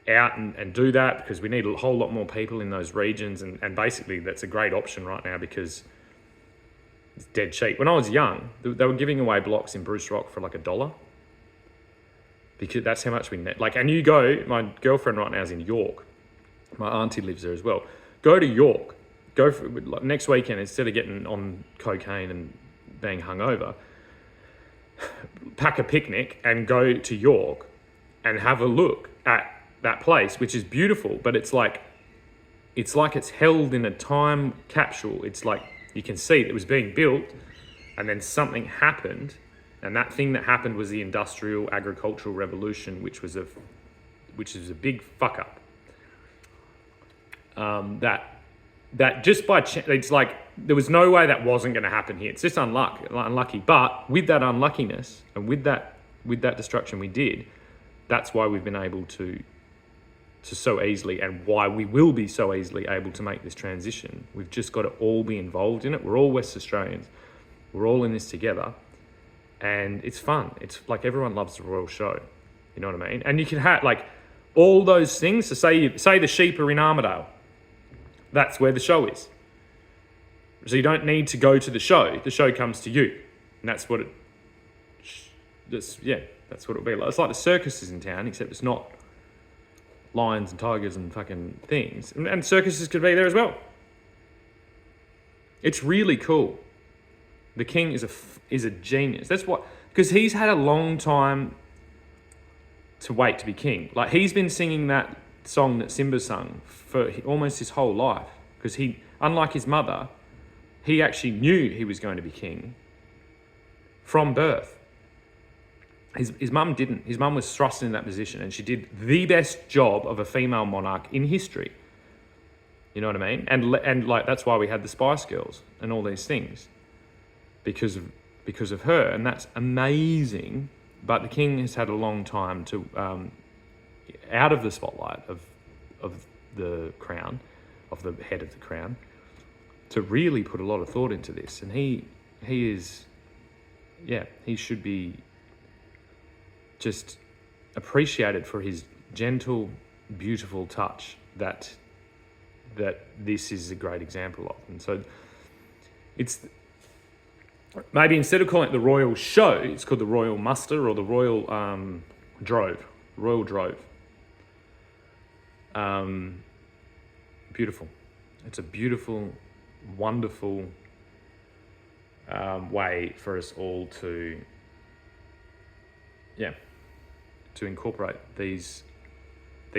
out and do that, because we need a whole lot more people in those regions. And basically that's a great option right now because it's dead cheap. When I was young, they were giving away blocks in Bruce Rock for like $1. Because that's how much we need. Like, and you go, my girlfriend right now is in York. My auntie lives there as well. Go to York. Go for like, next weekend, instead of getting on cocaine and being hungover, pack a picnic and go to York and have a look at that place, which is beautiful, but it's like it's held in a time capsule. It's like you can see it was being built and then something happened, and that thing that happened was the industrial agricultural revolution, which was a big fuck up. That just by chance, it's like there was no way that wasn't going to happen here. It's just unlucky. But with that unluckiness and with that destruction we did, that's why we've been able to so easily, and why we will be so easily able to make this transition. We've just got to all be involved in it. We're all West Australians. We're all in this together. and it's fun. It's like everyone loves the royal show. You know what I mean? And you can have like all those things. So say the sheep are in Armidale. That's where the show is. So you don't need to go to the show. The show comes to you, and that's what it. That's what it'll be like. It's like the circuses in town, except it's not lions and tigers and fucking things. And circuses could be there as well. It's really cool. The king is a genius. That's what, because he's had a long time to wait to be king. Like, he's been singing that song that Simba sung for almost his whole life. Because he, unlike his mother, he actually knew he was going to be king from birth. His mum didn't. His mum was thrust in that position, and she did the best job of a female monarch in history. You know what I mean? And like, that's why we had the Spice Girls and all these things, because of her, and that's amazing. But the king has had a long time to out of the spotlight of the crown, of the head of the crown, to really put a lot of thought into this. And he should be just appreciated for his gentle, beautiful touch that this is a great example of. And so it's maybe instead of calling it the royal show, it's called the royal muster or the royal drove. Beautiful. It's a beautiful, wonderful way for us all to incorporate these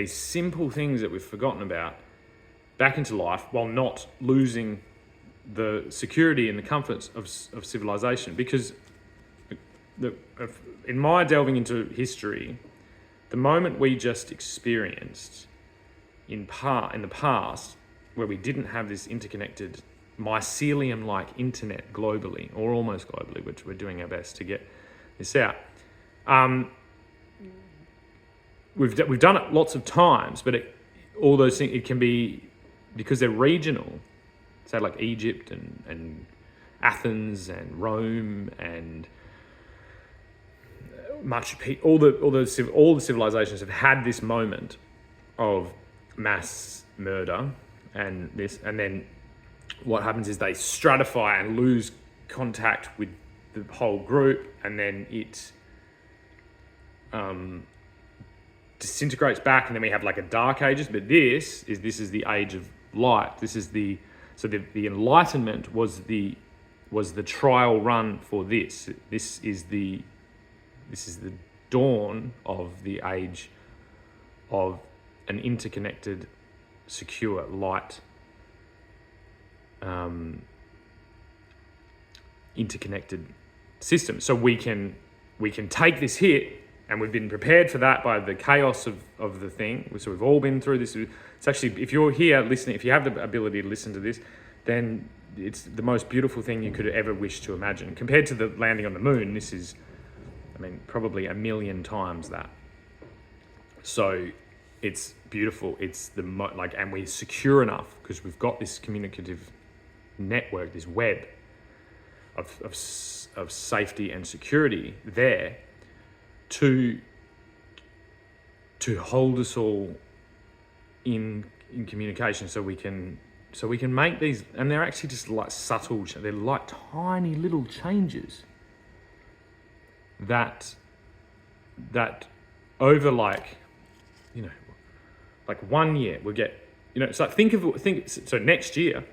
simple things that we've forgotten about back into life, while not losing the security and the comforts of civilization. Because in my delving into history, the moment we just experienced in the past, where we didn't have this interconnected mycelium-like internet globally, or almost globally, which we're doing our best to get this out. We've done it lots of times, but all those things, it can be, because they're regional, say like Egypt and Athens and Rome and Machu Picchu, all the civilizations have had this moment of mass murder and this, and then what happens is they stratify and lose contact with the whole group, and then it disintegrates back, and then we have like a dark ages. But this is the age of light. The Enlightenment was the trial run for this. This is the dawn of the age of an interconnected, secure, light, interconnected system. So we can take this hit, and we've been prepared for that by the chaos of the thing. So we've all been through this. It's actually, if you're here listening, if you have the ability to listen to this, then it's the most beautiful thing you could ever wish to imagine. Compared to the landing on the moon, this is, probably a million times that. So it's beautiful. It's and we're secure enough because we've got this communicative network, this web of safety and security there to hold us all in communication, so we can make these, and they're actually just like subtle, they're like tiny little changes that over like 1 year we'll get, so next year,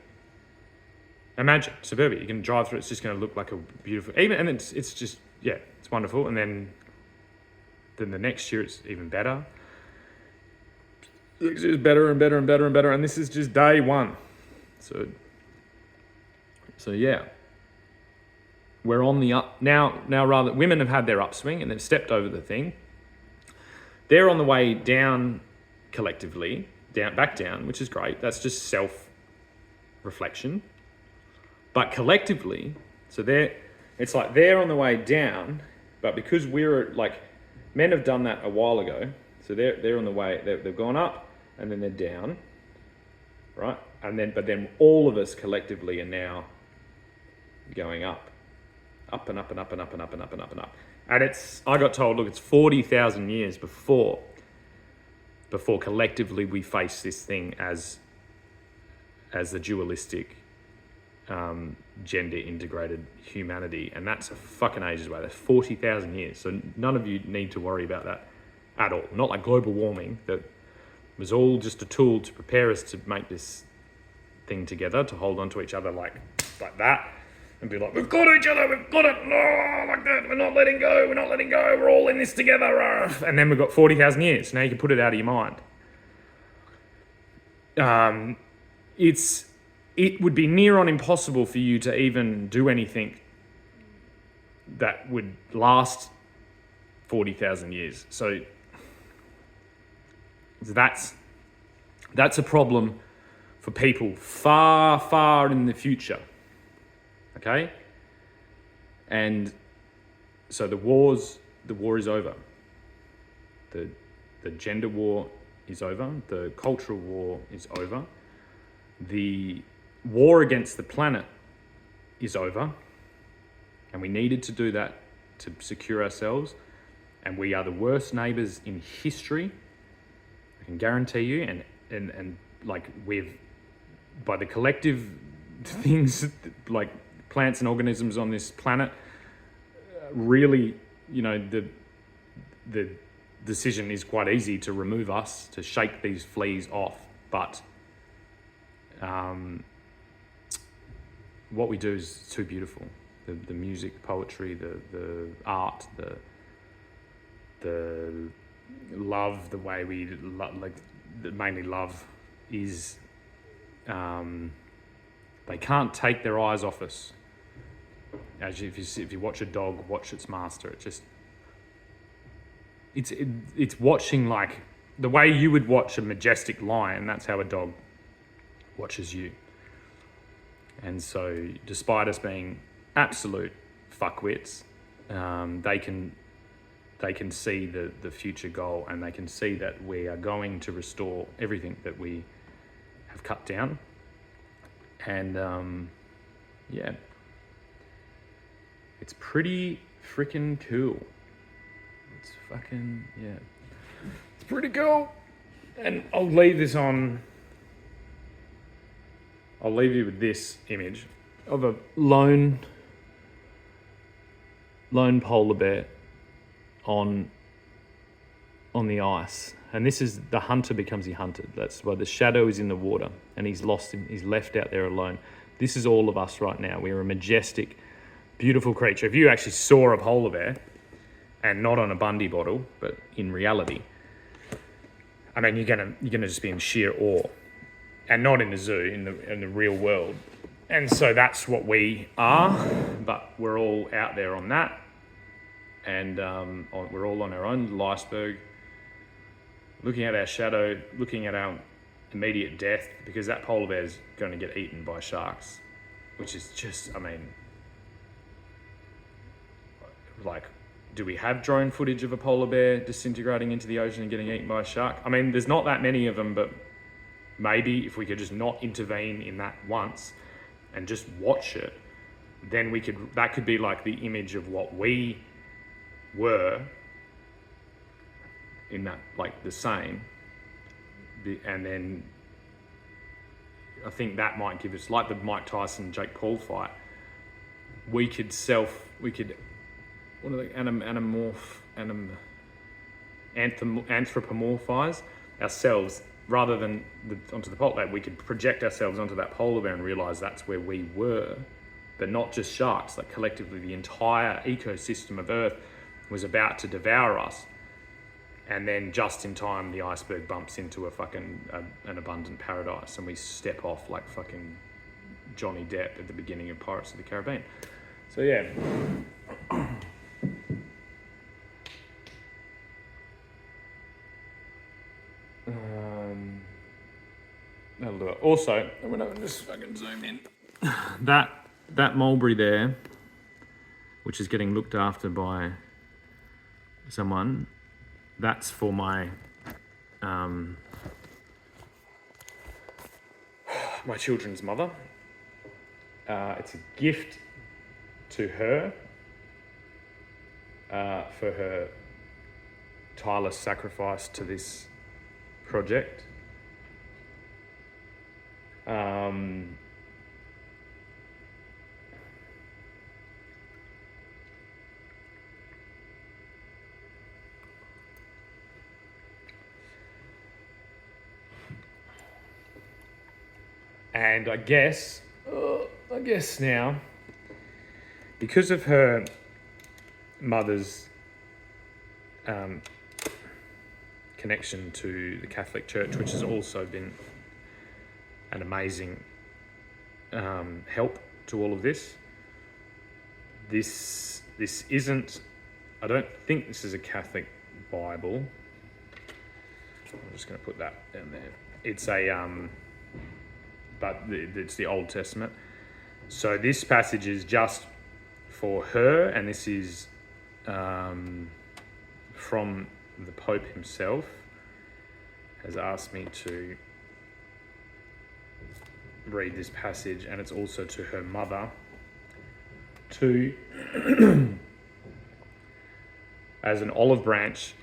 imagine Suburbia, you can drive through, it's just going to look like a beautiful, and it's just, it's wonderful. And then the next year it's even better. It's just better and better and better and better, and this is just day one. So yeah, we're on the up now. Rather, women have had their upswing and they've stepped over the thing. They're on the way down collectively, back down, which is great. That's just self-reflection. But collectively, it's like they're on the way down, but because men have done that a while ago, so they're on the way, they've gone up and then they're down, right? But then all of us collectively are now going up. up and up and up and up and up and up and up and up. And I got told, look, it's 40,000 years before collectively we face this thing as the dualistic, gender integrated humanity. And that's a fucking ages away. That's 40,000 years. So none of you need to worry about that at all. Not like global warming, that was all just a tool to prepare us to make this thing together, to hold on to each other like that, and be like, we've got each other, we've got it, no, like that, we're not letting go, we're all in this together. And then we've got 40,000 years. Now you can put it out of your mind. It would be near on impossible for you to even do anything that would last 40,000 years. So that's a problem for people far, far in the future. Okay? And so the war is over. The gender war is over. The cultural war is over. The war against the planet is over. And we needed to do that to secure ourselves. And we are the worst neighbours in history. I can guarantee you. And like by the collective things, like plants and organisms on this planet, really, the decision is quite easy to remove us, to shake these fleas off. But what we do is too beautiful. The music, the poetry, the art, the love, the way we mainly love is, they can't take their eyes off us. As if you watch a dog watch its master, it's watching like the way you would watch a majestic lion. That's how a dog watches you. And so, despite us being absolute fuckwits, they can see the future goal, and they can see that we are going to restore everything that we have cut down. And it's pretty freaking cool. It's pretty cool. And I'll leave you with this image of a lone polar bear on the ice. And this is the hunter becomes the hunted. That's why the shadow is in the water and he's left out there alone. This is all of us right now. We're a majestic, beautiful creature. If you actually saw a polar bear, and not on a Bundy bottle, but in reality, I mean, you're gonna just be in sheer awe, and not in the zoo, in the real world. And so that's what we are, but we're all out there on that, and we're all on our own little iceberg, looking at our shadow, looking at our immediate death, because that polar bear is going to get eaten by sharks, which is just, I mean, like, do we have drone footage of a polar bear disintegrating into the ocean and getting eaten by a shark? I mean, there's not that many of them, but maybe if we could just not intervene in that once and just watch it, then that could be like the image of what we were in that, like the same. And then I think that might give us, like the Mike Tyson, Jake Paul fight, we could what are they, anthropomorphize ourselves rather than onto the polar bear. We could project ourselves onto that polar bear and realize that's where we were, but not just sharks. Like collectively, the entire ecosystem of Earth was about to devour us, and then just in time, the iceberg bumps into an abundant paradise, and we step off like fucking Johnny Depp at the beginning of Pirates of the Caribbean. So yeah. That'll do it. Also, I'm gonna just fucking zoom in. That mulberry there, which is getting looked after by someone, that's for my my children's mother. It's a gift to her for her tireless sacrifice to this project. And I guess now, because of her mother's connection to the Catholic Church, which has also been an amazing help to all of this. This isn't, I don't think this is a Catholic Bible. I'm just going to put that down there. It's but it's the Old Testament. So this passage is just for her, and this is from the Pope himself, has asked me to read this passage, and it's also to her mother, to as an olive branch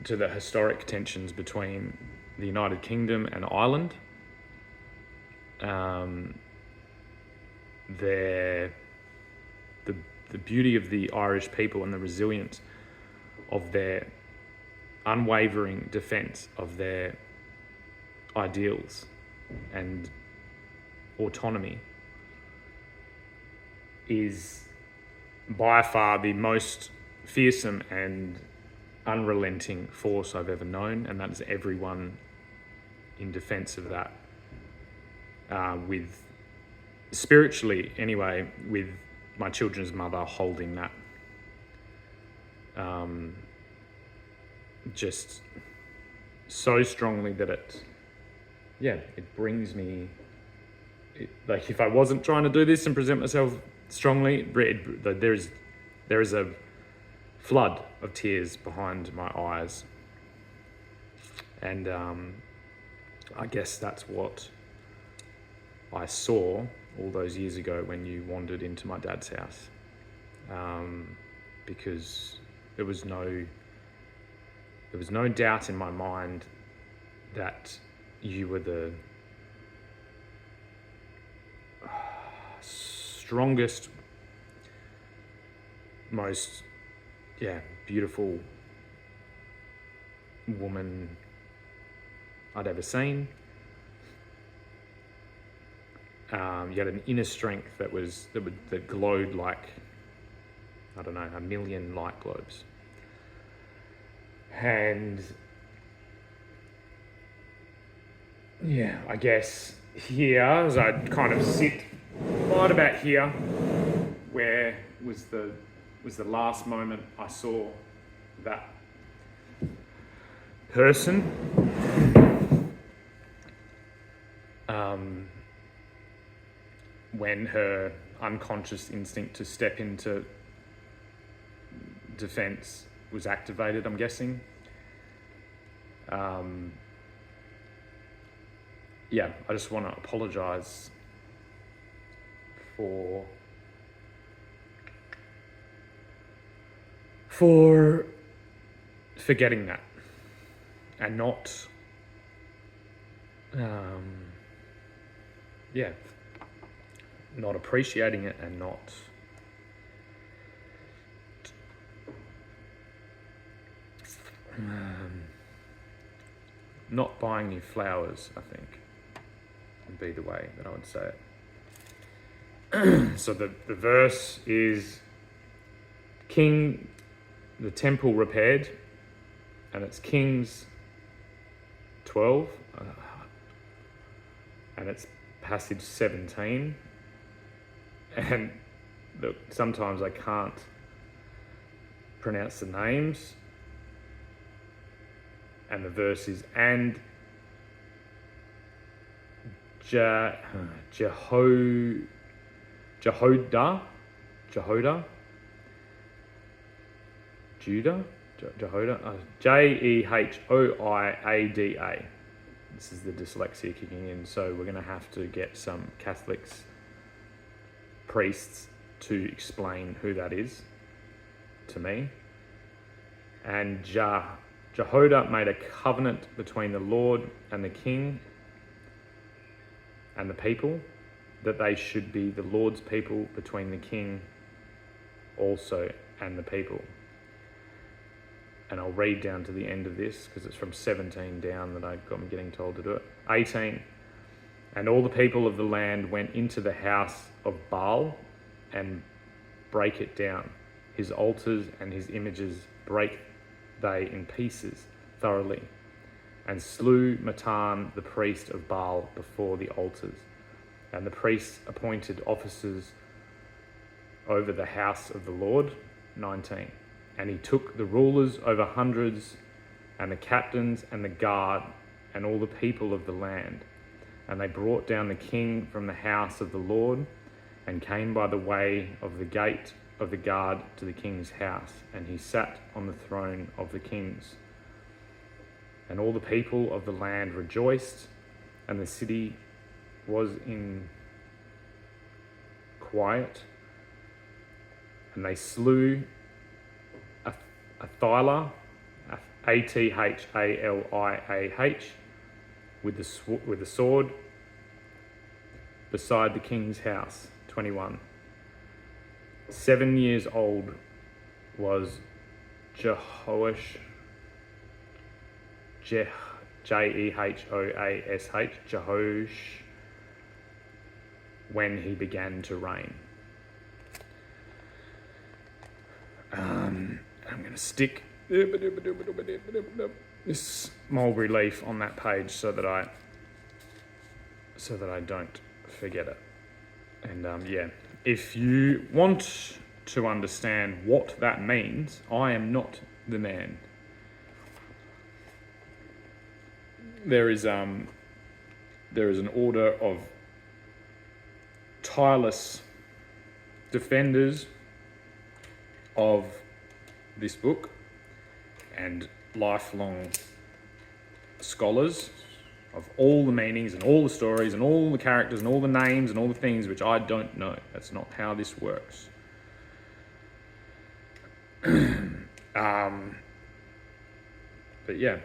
to the historic tensions between the United Kingdom and Ireland. The beauty of the Irish people and the resilience of their unwavering defence of their ideals and autonomy is by far the most fearsome and unrelenting force I've ever known, and that is everyone in defence of that. With spiritually, anyway, with my children's mother holding that, just so strongly that it brings me. Like, if I wasn't trying to do this and present myself strongly, there is a flood of tears behind my eyes, and I guess that's what I saw all those years ago when you wandered into my dad's house, because there was no doubt in my mind that you were the strongest, most beautiful woman I'd ever seen. You had an inner strength that glowed like, I don't know, 1 million light globes. And I guess here, as I kind of sit right about here, where was the last moment I saw that person. When her unconscious instinct to step into defense was activated, I'm guessing. I just want to apologize for forgetting that and not not appreciating it, and not buying you flowers, I think, would be the way that I would say it. So the verse is, the temple repaired, and it's Kings 12, and it's passage 17. And look, sometimes I can't pronounce the names. And the verse is, and Jehoiada, Jehoiada. This is the dyslexia kicking in, so we're going to have to get some Catholics, priests, to explain who that is. to me. And Jehoiada made a covenant between the Lord and the king and the people, that they should be the Lord's people, between the king also and the people. And I'll read down to the end of this, because it's from 17 down that I'm getting told to do it. 18. And all the people of the land went into the house of Baal and break it down. His altars and his images break they in pieces thoroughly, and slew Matan the priest of Baal before the altars. And the priests appointed officers over the house of the Lord. 19. And he took the rulers over hundreds, and the captains and the guard, and all the people of the land. And they brought down the king from the house of the Lord, and came by the way of the gate of the guard to the king's house. And he sat on the throne of the kings. And all the people of the land rejoiced, and the city was in quiet. And they slew Athaliah, Athaliah, with the sword beside the king's house. 21. 7 years old was Jehoash, Jehoash, when he began to reign. I'm going to stick this mulberry leaf on that page so that I don't forget it. And if you want to understand what that means, I am not the man. There is an order of tireless defenders of this book and lifelong scholars of all the meanings and all the stories and all the characters and all the names and all the things which I don't know. That's not how this works. But yeah,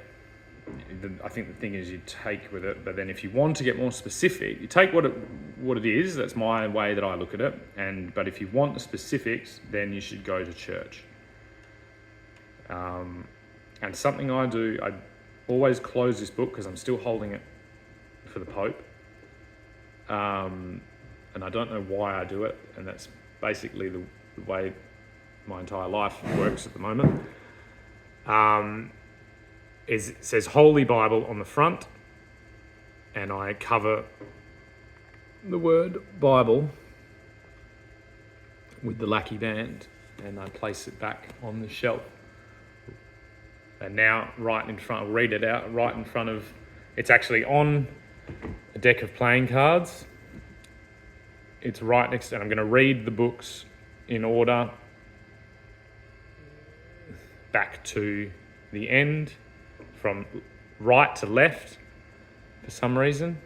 I think the thing is you take with it, but then if you want to get more specific, you take what it is. That's my way that I look at it. But if you want the specifics, then you should go to church. And something I do, I always close this book because I'm still holding it for the Pope. And I don't know why I do it, and that's basically the way my entire life works at the moment. It says Holy Bible on the front, and I cover the word Bible with the lackey band, and I place it back on the shelf. And now right in front, I'll read it out, right in front of, it's actually on a deck of playing cards. It's right next to, and I'm going to read the books in order back to the end, from right to left for some reason.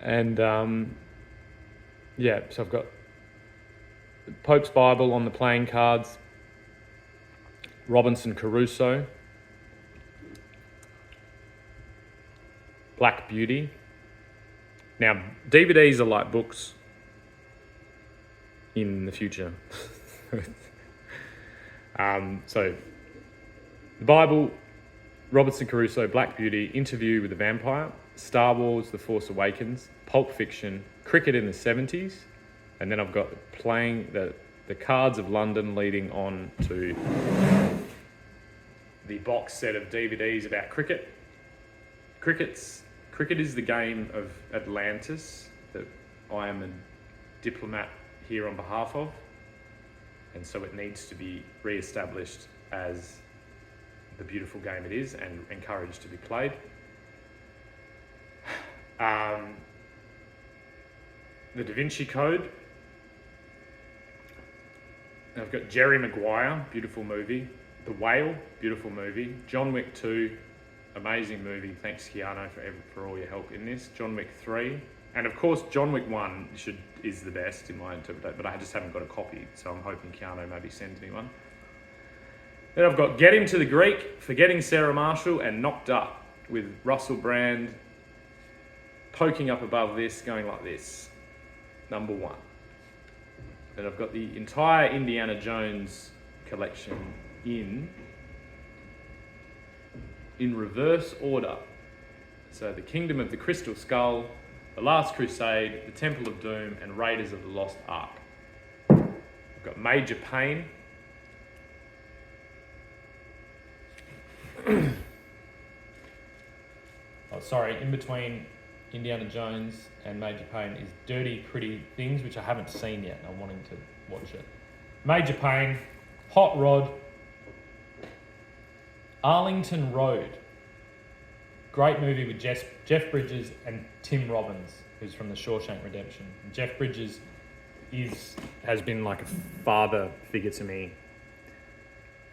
And so I've got the Pope's Bible on the playing cards, Robinson Crusoe, Black Beauty. Now, DVDs are like books in the future. So, the Bible, Robinson Crusoe, Black Beauty, Interview with the Vampire, Star Wars, The Force Awakens, Pulp Fiction, Cricket in the 70s, and then I've got playing the Cards of London leading on to the box set of DVDs about cricket. Cricket is the game of Atlantis that I am a diplomat here on behalf of, and so it needs to be re-established as the beautiful game it is and encouraged to be played. The Da Vinci Code. I've got Jerry Maguire, beautiful movie. The Whale, beautiful movie. John Wick 2, amazing movie. Thanks, Keanu, for all your help in this. John Wick 3, And of course, John Wick 1 is the best in my interpretation, but I just haven't got a copy, so I'm hoping Keanu maybe sends me one. Then I've got Get Him to the Greek, Forgetting Sarah Marshall, and Knocked Up, with Russell Brand poking up above this, going like this. Number 1. Then I've got the entire Indiana Jones collection in reverse order. So the Kingdom of the Crystal Skull, The Last Crusade, The Temple of Doom, and Raiders of the Lost Ark. I've got Major Payne. In between Indiana Jones and Major Payne is Dirty Pretty Things, which I haven't seen yet, and I'm wanting to watch it. Major Payne, Hot Rod, Arlington Road. Great movie with Jeff Bridges and Tim Robbins, who's from The Shawshank Redemption. Jeff Bridges has been like a father figure to me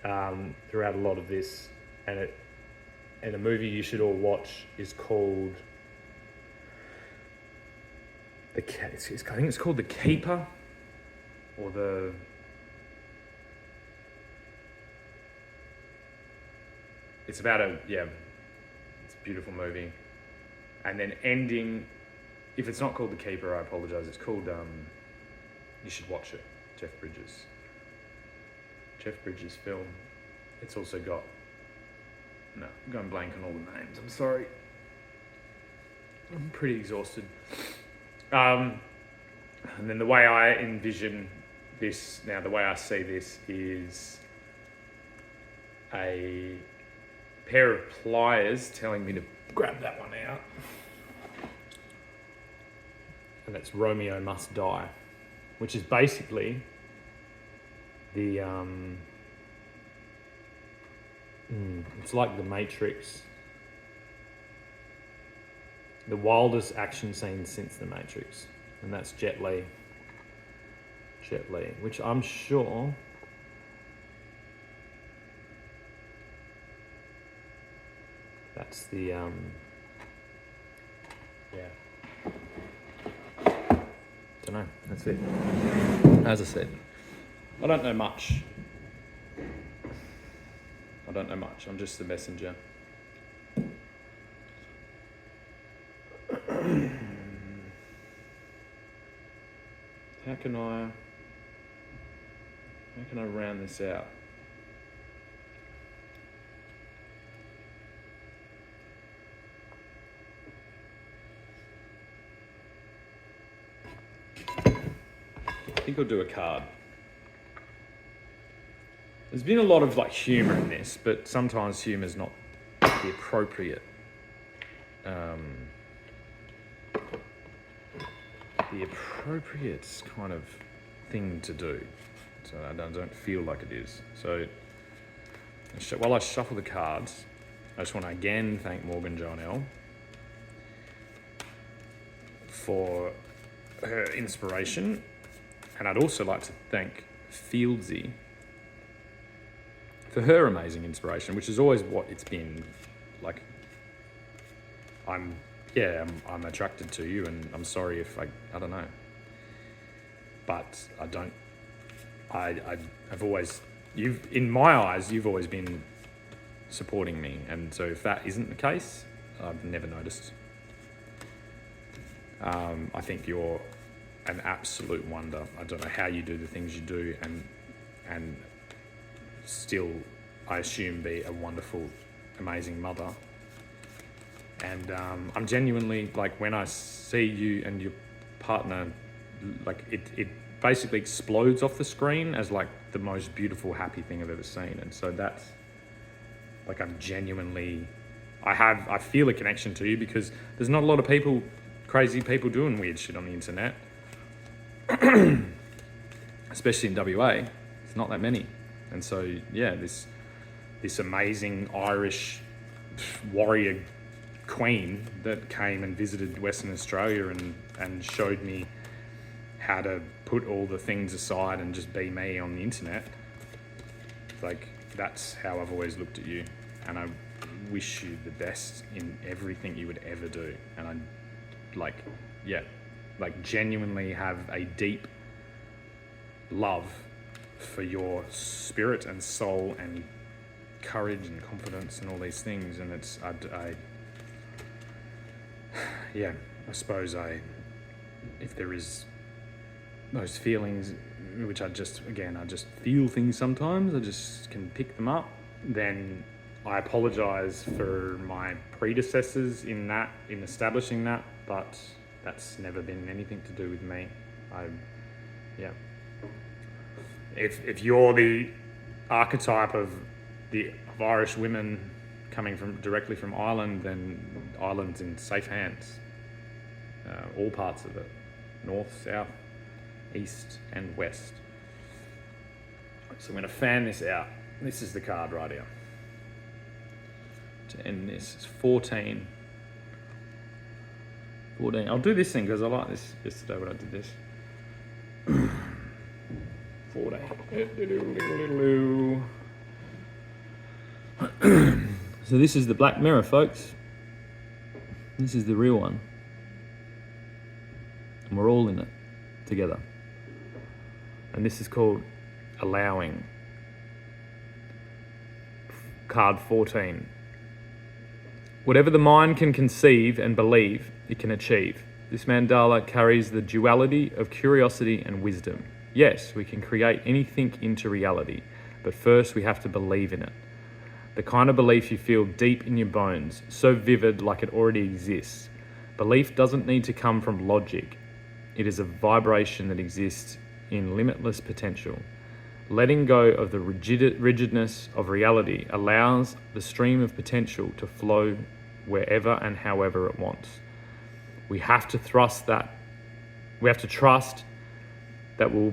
throughout a lot of this, and a movie you should all watch is called I think it's called The Keeper, or it's about it's a beautiful movie. And then ending, if it's not called The Keeper, I apologise, it's called, you should watch it, Jeff Bridges film. It's also got, no, I'm going blank on all the names, I'm sorry. I'm pretty exhausted. And then the way I envision this, now the way I see this is a pair of pliers telling me to grab that one out. And that's Romeo Must Die, which is basically the, it's like The Matrix. The wildest action scene since The Matrix. And that's Jet Li, which I'm sure that's the, don't know, that's it. As I said, I don't know much. I'm just the messenger. How can I round this out? I think I'll do a card. There's been a lot of humour in this, but sometimes humour's not the appropriate kind of thing to do. So I don't feel like it is. So while I shuffle the cards, I just want to again thank Morgan Johnell for her inspiration. And I'd also like to thank Fieldsy for her amazing inspiration, which is always what it's been. I'm attracted to you, and I'm sorry if I don't know. But I've always, in my eyes, you've always been supporting me. And so if that isn't the case, I've never noticed. I think you're an absolute wonder. I don't know how you do the things you do and still, I assume, be a wonderful, amazing mother. And I'm genuinely, when I see you and your partner, it basically explodes off the screen as the most beautiful, happy thing I've ever seen. And so that's, I'm genuinely, I feel a connection to you, because there's not a lot of crazy people doing weird shit on the internet. Especially in WA, it's not that many. And so, this amazing Irish warrior queen that came and visited Western Australia and showed me how to put all the things aside and just be me on the internet. That's how I've always looked at you, and I wish you the best in everything you would ever do. And like, yeah, like genuinely have a deep love for your spirit and soul and courage and confidence and all these things. And it's, yeah, I suppose if there is those feelings, which I just feel things sometimes, I just can pick them up, then I apologise for my predecessors in establishing that, but that's never been anything to do with me. Yeah. If you're the archetype of Irish women coming directly from Ireland, then Ireland's in safe hands. All parts of it, north, south, east and west. So I'm going to fan this out. This is the card right here. To end this, it's 14. I'll do this thing because I like this yesterday when I did this. 14. So this is the Black Mirror, folks. This is the real one. And we're all in it together. And this is called Allowing. Card 14. Whatever the mind can conceive and believe, it can achieve. This mandala carries the duality of curiosity and wisdom. Yes, we can create anything into reality, but first we have to believe in it. The kind of belief you feel deep in your bones, so vivid like it already exists. Belief doesn't need to come from logic. It is a vibration that exists in limitless potential. Letting go of the rigidness of reality allows the stream of potential to flow wherever and however it wants. We have to trust that we'll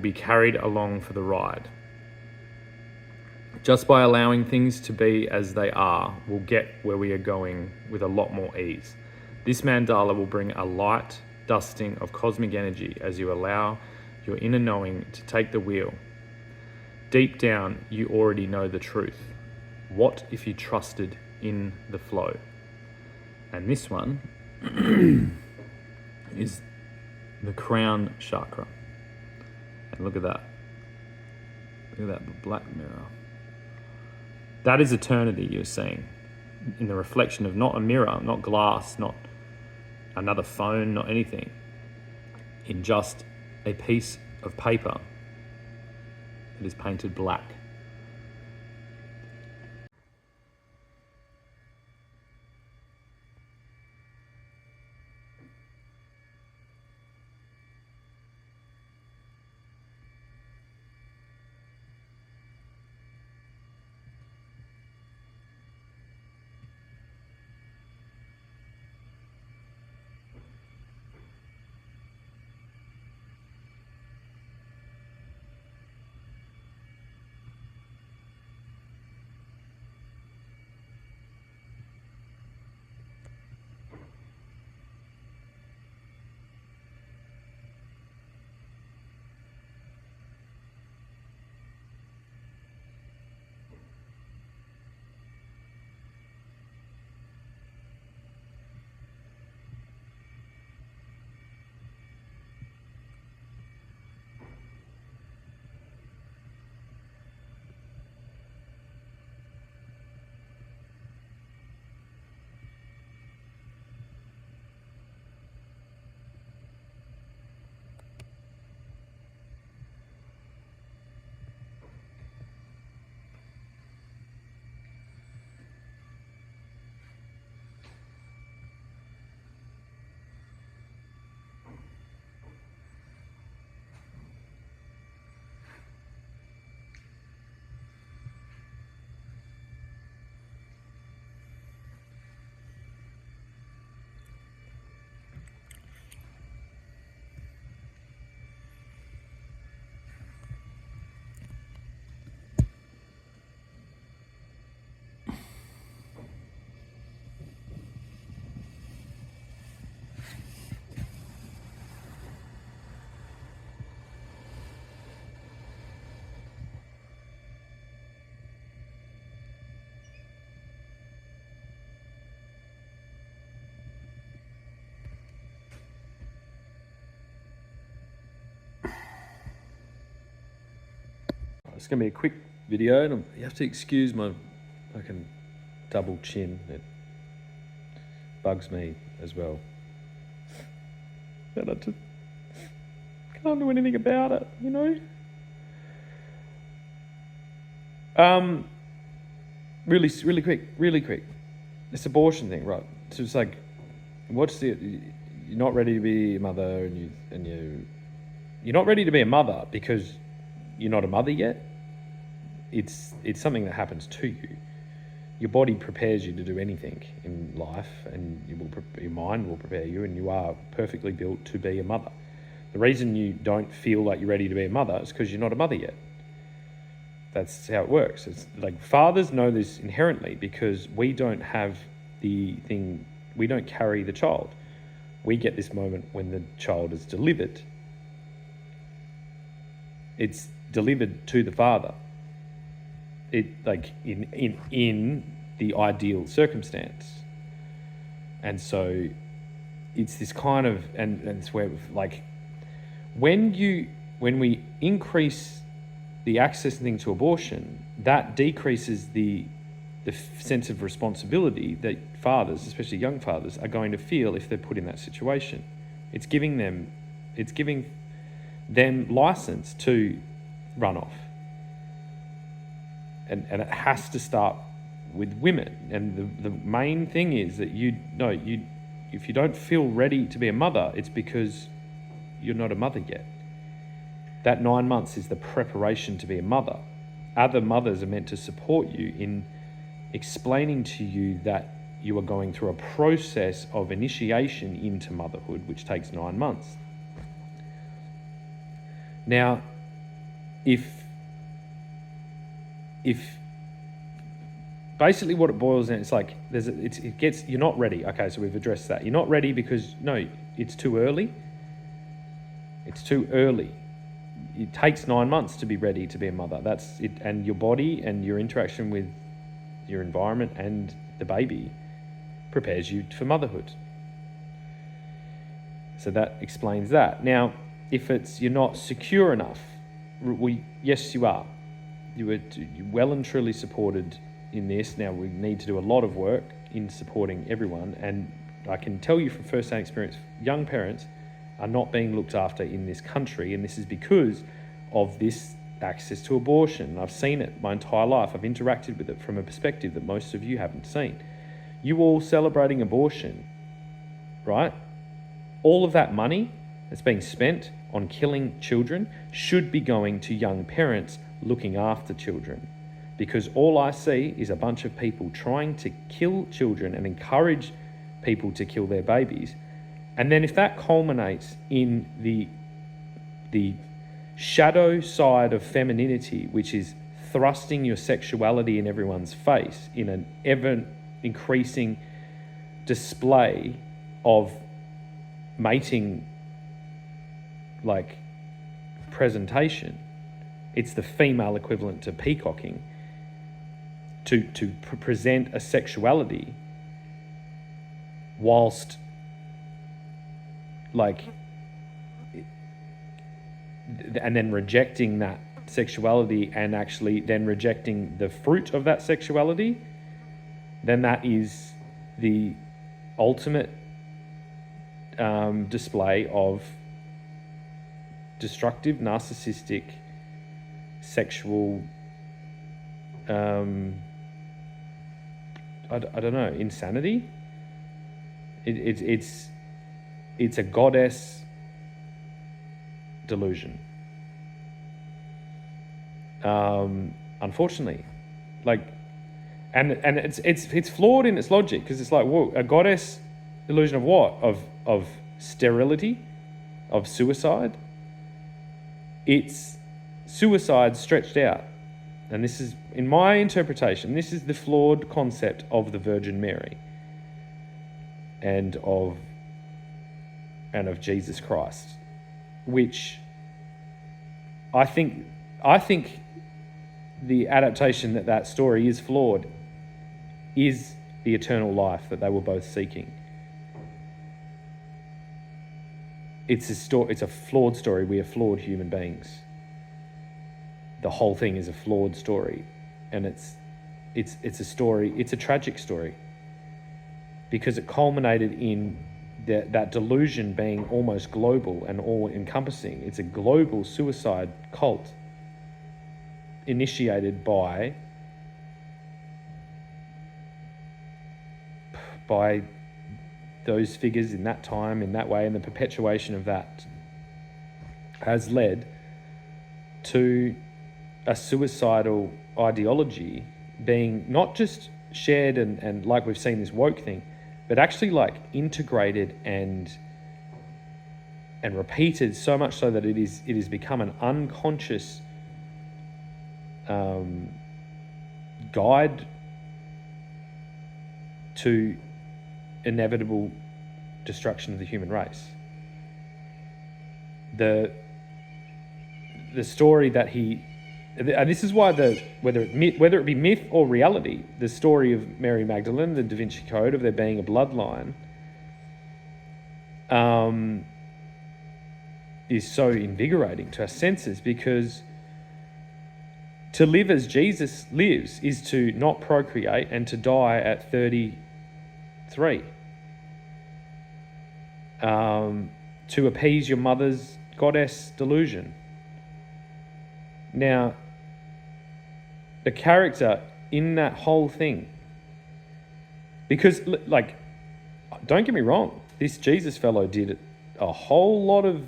be carried along for the ride. Just by allowing things to be as they are, we'll get where we are going with a lot more ease. This mandala will bring a light dusting of cosmic energy as you allow your inner knowing to take the wheel. Deep down, you already know the truth. What if you trusted in the flow? And this one is the crown chakra. And look at that. Look at that, the black mirror. That is eternity you're seeing in the reflection of not a mirror, not glass, not another phone, not anything. In just a piece of paper that is painted black. It's going to be a quick video, and you have to excuse my fucking double chin. It bugs me as well. And I just can't do anything about it, you know? Really quick. This abortion thing, right? So it's like, you're not ready to be a mother, and you're not ready to be a mother because you're not a mother yet. It's something that happens to you. Your body prepares you to do anything in life, and your mind will prepare you, and you are perfectly built to be a mother. The reason you don't feel like you're ready to be a mother is because you're not a mother yet. That's how it works. It's like fathers know this inherently because we don't have we don't carry the child. We get this moment when the child is delivered. It's delivered to the father. In the ideal circumstance. And so it's this kind of, and it's where like, when we increase the access thing to abortion, that decreases the sense of responsibility that fathers, especially young fathers, are going to feel if they're put in that situation. It's giving them license to run off. And it has to start with women. And the main thing is that if you don't feel ready to be a mother, it's because you're not a mother yet. That 9 months is the preparation to be a mother. Other mothers are meant to support you in explaining to you that you are going through a process of initiation into motherhood, which takes 9 months. Now, if basically what it boils down, it's like you're not ready. Okay, so we've addressed that. You're not ready because it's too early. It's too early. It takes 9 months to be ready to be a mother. That's it, and your body and your interaction with your environment and the baby prepares you for motherhood. So that explains that. Now, if you're not secure enough, yes, you are. You're well and truly supported in this. Now, we need to do a lot of work in supporting everyone. And I can tell you from first-hand experience, young parents are not being looked after in this country. And this is because of this access to abortion. I've seen it my entire life. I've interacted with it from a perspective that most of you haven't seen. You all celebrating abortion, right? All of that money that's being spent on killing children should be going to young parents looking after children, because all I see is a bunch of people trying to kill children and encourage people to kill their babies. And then if that culminates in the shadow side of femininity, which is thrusting your sexuality in everyone's face in an ever increasing display of mating like presentation, it's the female equivalent to peacocking, to present a sexuality whilst and then rejecting that sexuality and actually then rejecting the fruit of that sexuality, then that is the ultimate display of destructive, narcissistic, sexual, I don't know, insanity. It's a goddess delusion. Unfortunately, and it's flawed in its logic, because it's like, whoa, a goddess illusion of what? Of sterility, of suicide. It's suicide stretched out. And this is, in my interpretation, this is the flawed concept of the Virgin Mary and of Jesus Christ, which I think the adaptation that story is flawed is the eternal life that they were both seeking. It's a flawed story. We are flawed human beings. the whole thing is a flawed story, and it's a story. It's a tragic story because it culminated in that delusion being almost global and all-encompassing. It's a global suicide cult initiated by those figures in that time, in that way, and the perpetuation of that has led to a suicidal ideology being not just shared and like we've seen this woke thing, but actually like integrated and repeated so much so that it has become an unconscious guide to inevitable destruction of the human race. The story that and this is why whether it be myth or reality, the story of Mary Magdalene, the Da Vinci Code, of there being a bloodline, is so invigorating to our senses, because to live as Jesus lives is to not procreate and to die at 33. To appease your mother's goddess delusion. Now, the character in that whole thing, because, like, don't get me wrong, this Jesus fellow did a whole lot of,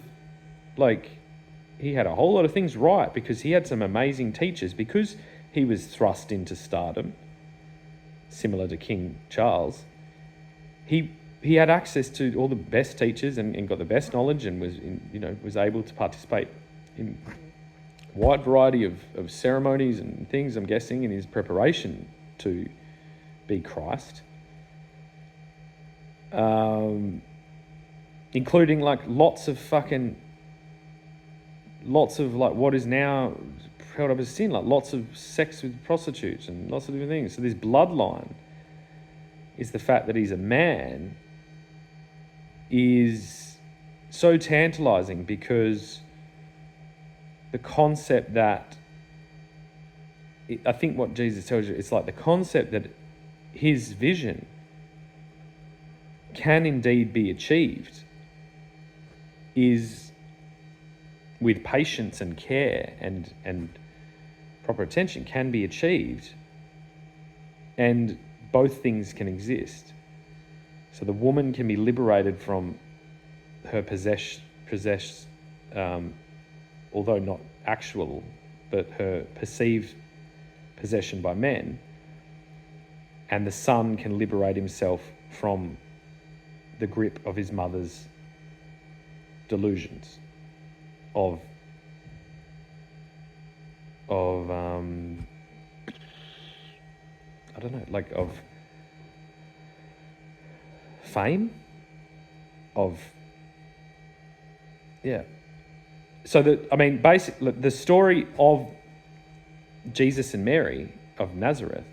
like, he had a whole lot of things right, because he had some amazing teachers, because he was thrust into stardom, similar to King Charles. He had access to all the best teachers and got the best knowledge, and was able to participate in a wide variety of ceremonies and things, I'm guessing, in his preparation to be Christ. Including like lots of like what is now held up as sin, like lots of sex with prostitutes and lots of different things. So this bloodline is the fact that he's a man is so tantalizing, because the concept that, I think what Jesus tells you, it's like the concept that his vision can indeed be achieved is, with patience and care and proper attention, can be achieved, and both things can exist. So the woman can be liberated from her possessed, although not actual, but her perceived possession by men, and the son can liberate himself from the grip of his mother's delusions of I don't know, like of fame, So basically, the story of Jesus and Mary of Nazareth,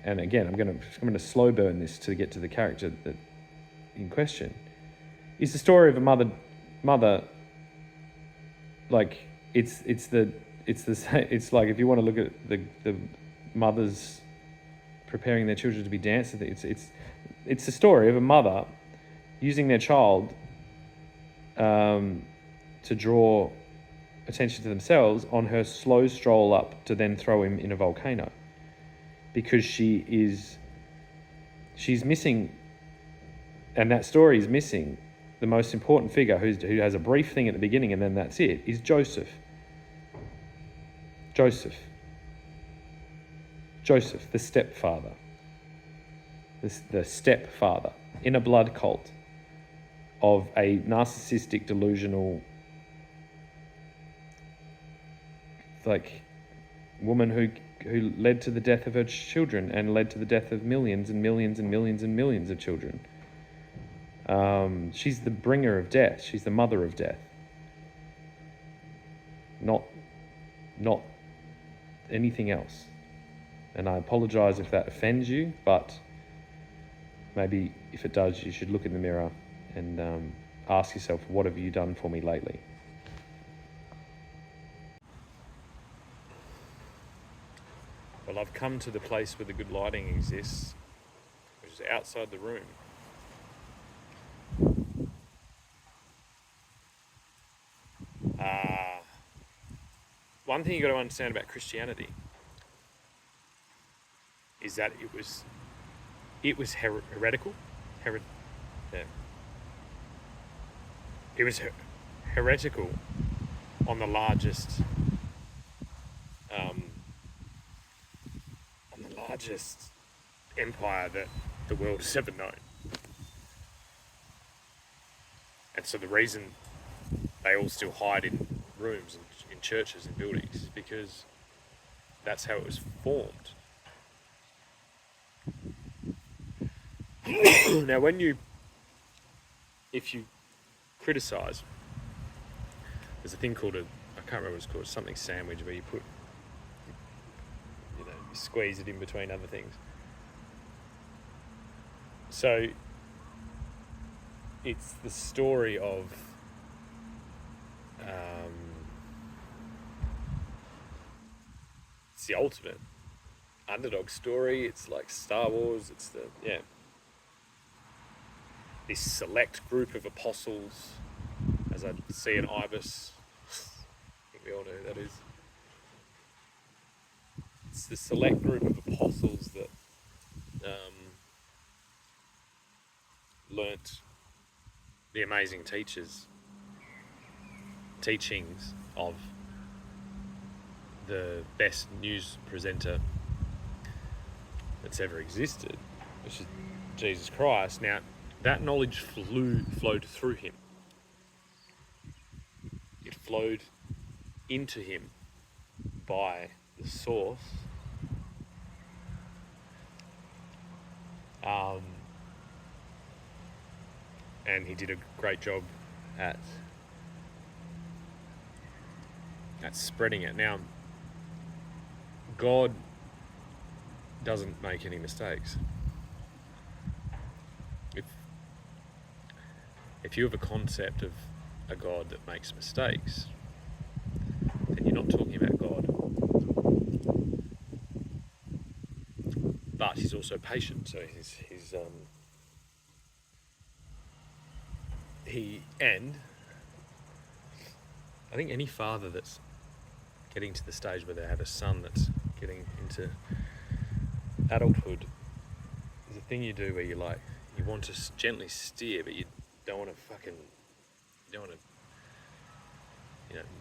and again, I'm going to slow burn this to get to the character that in question, is the story of a mother. Like it's like, if you want to look at the mothers preparing their children to be dancers, it's the story of a mother using their child to draw attention to themselves on her slow stroll up to then throw him in a volcano, because she's missing, and that story is missing the most important figure who has a brief thing at the beginning and then that's it, is Joseph, the stepfather, the stepfather in a blood cult of a narcissistic, delusional, like, woman who led to the death of her children and led to the death of millions and millions and millions and millions of children. She's the bringer of death. She's the mother of death. Not anything else. And I apologize if that offends you, but maybe if it does, you should look in the mirror and ask yourself, what have you done for me lately? Well, I've come to the place where the good lighting exists, which is outside the room. One thing you got to understand about Christianity is that it was heretical. It was heretical on the largest empire that the world has ever known. And so the reason they all still hide in rooms and in churches and buildings, because that's how it was formed. Now, if you criticize, there's a thing called I can't remember what it's called, something sandwich, where you put, you squeeze it in between other things. So it's the story of it's the ultimate underdog story. It's like Star Wars. It's this select group of apostles, as I see an ibis. I think we all know who that is. It's the select group of apostles that learnt the amazing teachings of the best news presenter that's ever existed, which is Jesus Christ. Now, that knowledge flowed through him. It flowed into him by the source. And he did a great job at spreading it. Now, God doesn't make any mistakes. If you have a concept of a God that makes mistakes, then you're not talking about God. But he's also patient, so and I think any father that's getting to the stage where they have a son that's getting into adulthood, there's a thing you do where you want to gently steer, but you don't want to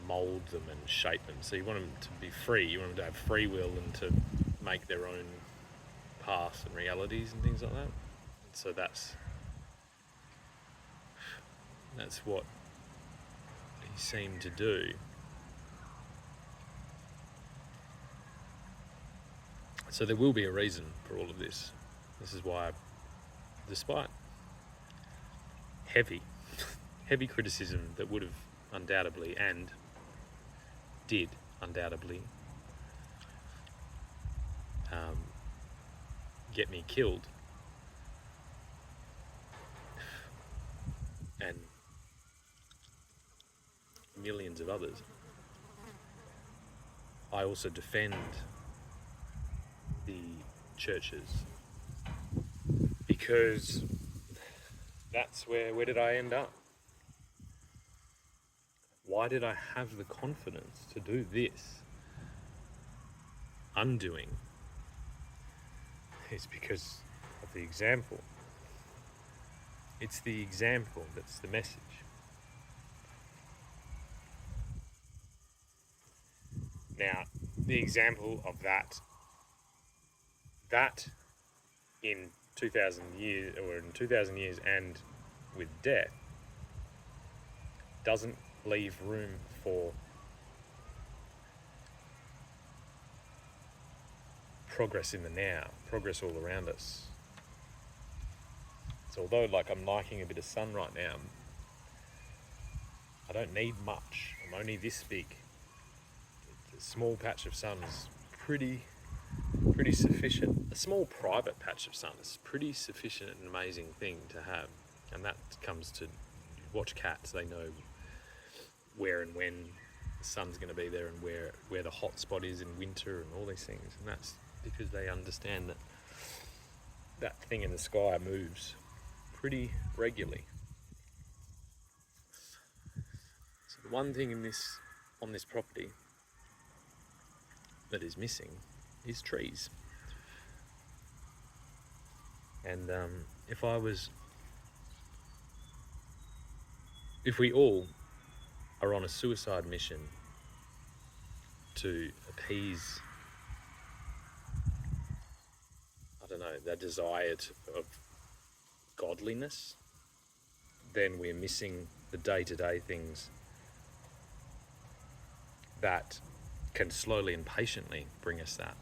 mold them and shape them. So you want them to be free. You want them to have free will and to make their own paths and realities and things like that. And so that's what he seemed to do. So there will be a reason for all of this. This is why, despite heavy criticism that would have undoubtedly and did undoubtedly get me killed, and millions of others, I also defend the churches, because that's where did I end up? Why did I have the confidence to do this undoing? It's because of the example. It's the example that's the message. Now, the example of that in 2,000 years, or in 2,000 years and with death, doesn't leave room for progress in the now, progress all around us. So although I'm liking a bit of sun right now, I don't need much. I'm only this big. A small patch of sun is pretty sufficient. A small private patch of sun is pretty sufficient and amazing thing to have. And that comes to watch cats. They know where and when the sun's going to be there, and where the hot spot is in winter and all these things. And because they understand that that thing in the sky moves pretty regularly. So the one thing on this property that is missing is trees. And if we all are on a suicide mission to appease, I don't know, the desire of godliness, then we're missing the day-to-day things that can slowly and patiently bring us that.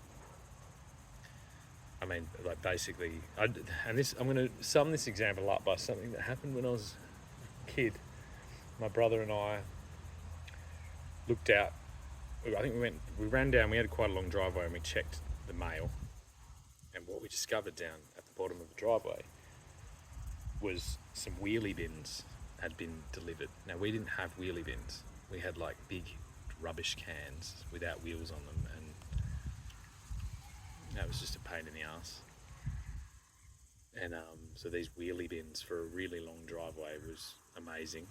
I mean, like basically, I'm going to sum this example up by something that happened when I was a kid. My brother and I looked out. I think we ran down. We had quite a long driveway, and we checked the mail. And what we discovered down at the bottom of the driveway was some wheelie bins had been delivered. Now, we didn't have wheelie bins. We had like big rubbish cans without wheels on them, and that was just a pain in the ass. And so these wheelie bins for a really long driveway was amazing.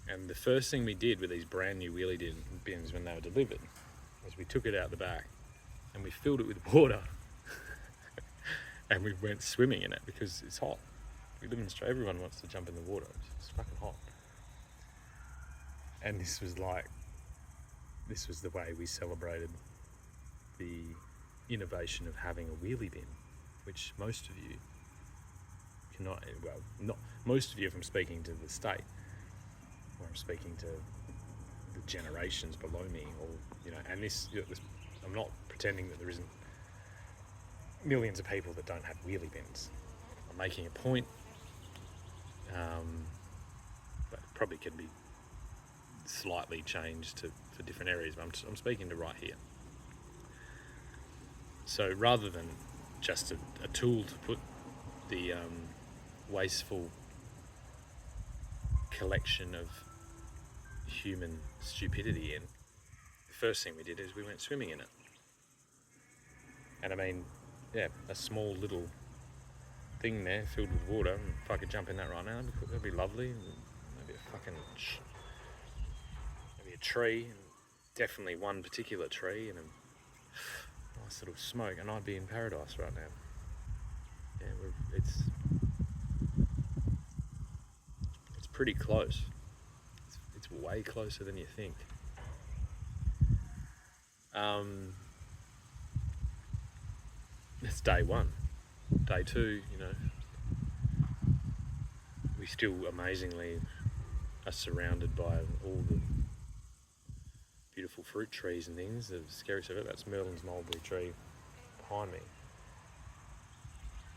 And the first thing we did with these brand new wheelie bins when they were delivered was we took it out the back and we filled it with water and we went swimming in it because it's hot. We live in Australia, everyone wants to jump in the water. It's fucking hot. And this was the way we celebrated the innovation of having a wheelie bin, which most of you cannot, well, not most of you if I'm speaking to the state, or I'm speaking to the generations below me, or, and this, I'm not pretending that there isn't millions of people that don't have wheelie bins. I'm making a point, but it probably can be slightly changed for different areas, but I'm speaking to right here. So rather than just a tool to put the wasteful collection of human stupidity in, the first thing we did is we went swimming in it. And I mean, yeah, a small little thing there filled with water, and if I could jump in that right now, that'd be lovely. Maybe maybe a tree, and definitely one particular tree, and a nice little smoke, and I'd be in paradise right now. Yeah, it's pretty close. It's way closer than you think. It's day one. Day two, we still amazingly are surrounded by all the beautiful fruit trees and things. The scary stuff, that's Merlin's mulberry tree behind me.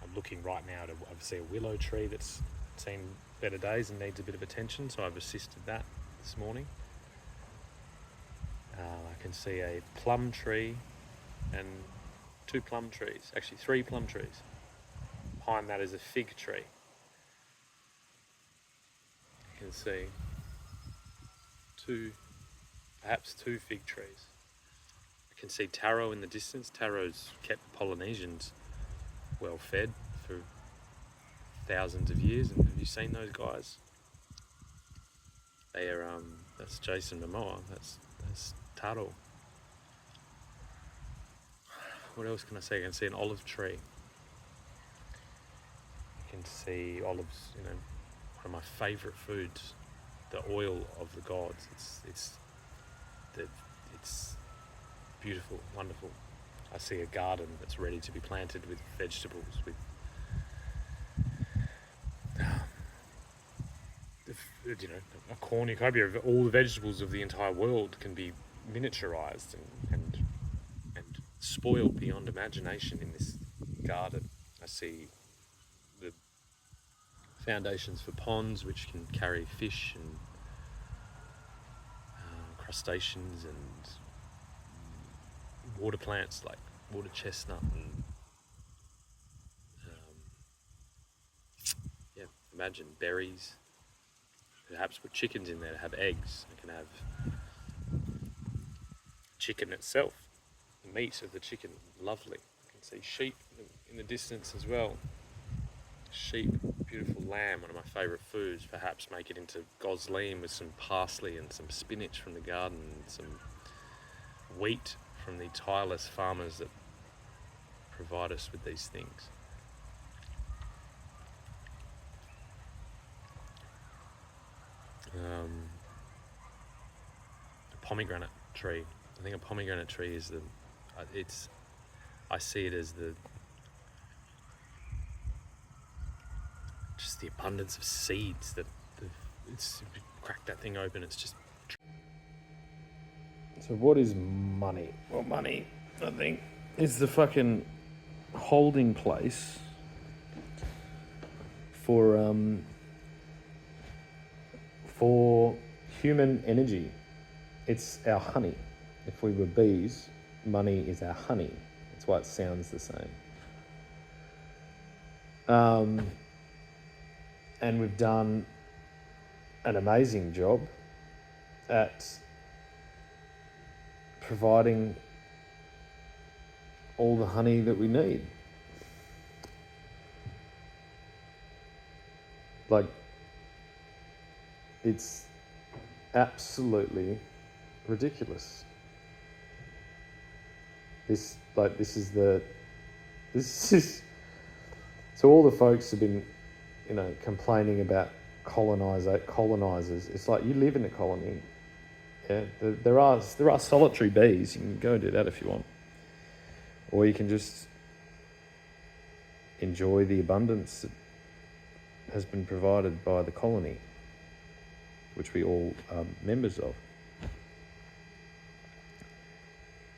I'm looking right now to see a willow tree that's seen better days and needs a bit of attention, so I've assisted that this morning. I can see a plum tree and 2 plum trees, actually 3 plum trees. Behind that is a fig tree. You can see perhaps two fig trees. I can see taro in the distance. Taro's kept Polynesians well fed for thousands of years. And have you seen those guys? They are, that's Jason Momoa, that's taro. What else can I see? I can see an olive tree. I can see olives, one of my favourite foods, the oil of the gods. It's beautiful, wonderful. I see a garden that's ready to be planted with vegetables, with a cornucopia of all the vegetables of the entire world can be miniaturized and spoiled beyond imagination in this garden. I see the foundations for ponds which can carry fish and crustaceans and water plants like water chestnut and imagine berries. Perhaps put chickens in there to have eggs. I can have chicken itself The meat of the chicken, lovely. You can see sheep in the distance as well. Sheep, beautiful lamb, one of my favourite foods. Perhaps make it into gosleen with some parsley and some spinach from the garden and some wheat from the tireless farmers that provide us with these things. A pomegranate tree. I think a pomegranate tree is I see it as just the abundance of seeds that it's crack that thing open. It's just. So what is money? Well, money, I think, is the fucking holding place for human energy. It's our honey. If we were bees, money is our honey. That's why it sounds the same. And we've done an amazing job at providing all the honey that we need. Like, it's absolutely ridiculous. This is so all the folks have been, complaining about colonizers. It's like, you live in a colony. Yeah, there are solitary bees. You can go and do that if you want, or you can just enjoy the abundance that has been provided by the colony, which we all are members of.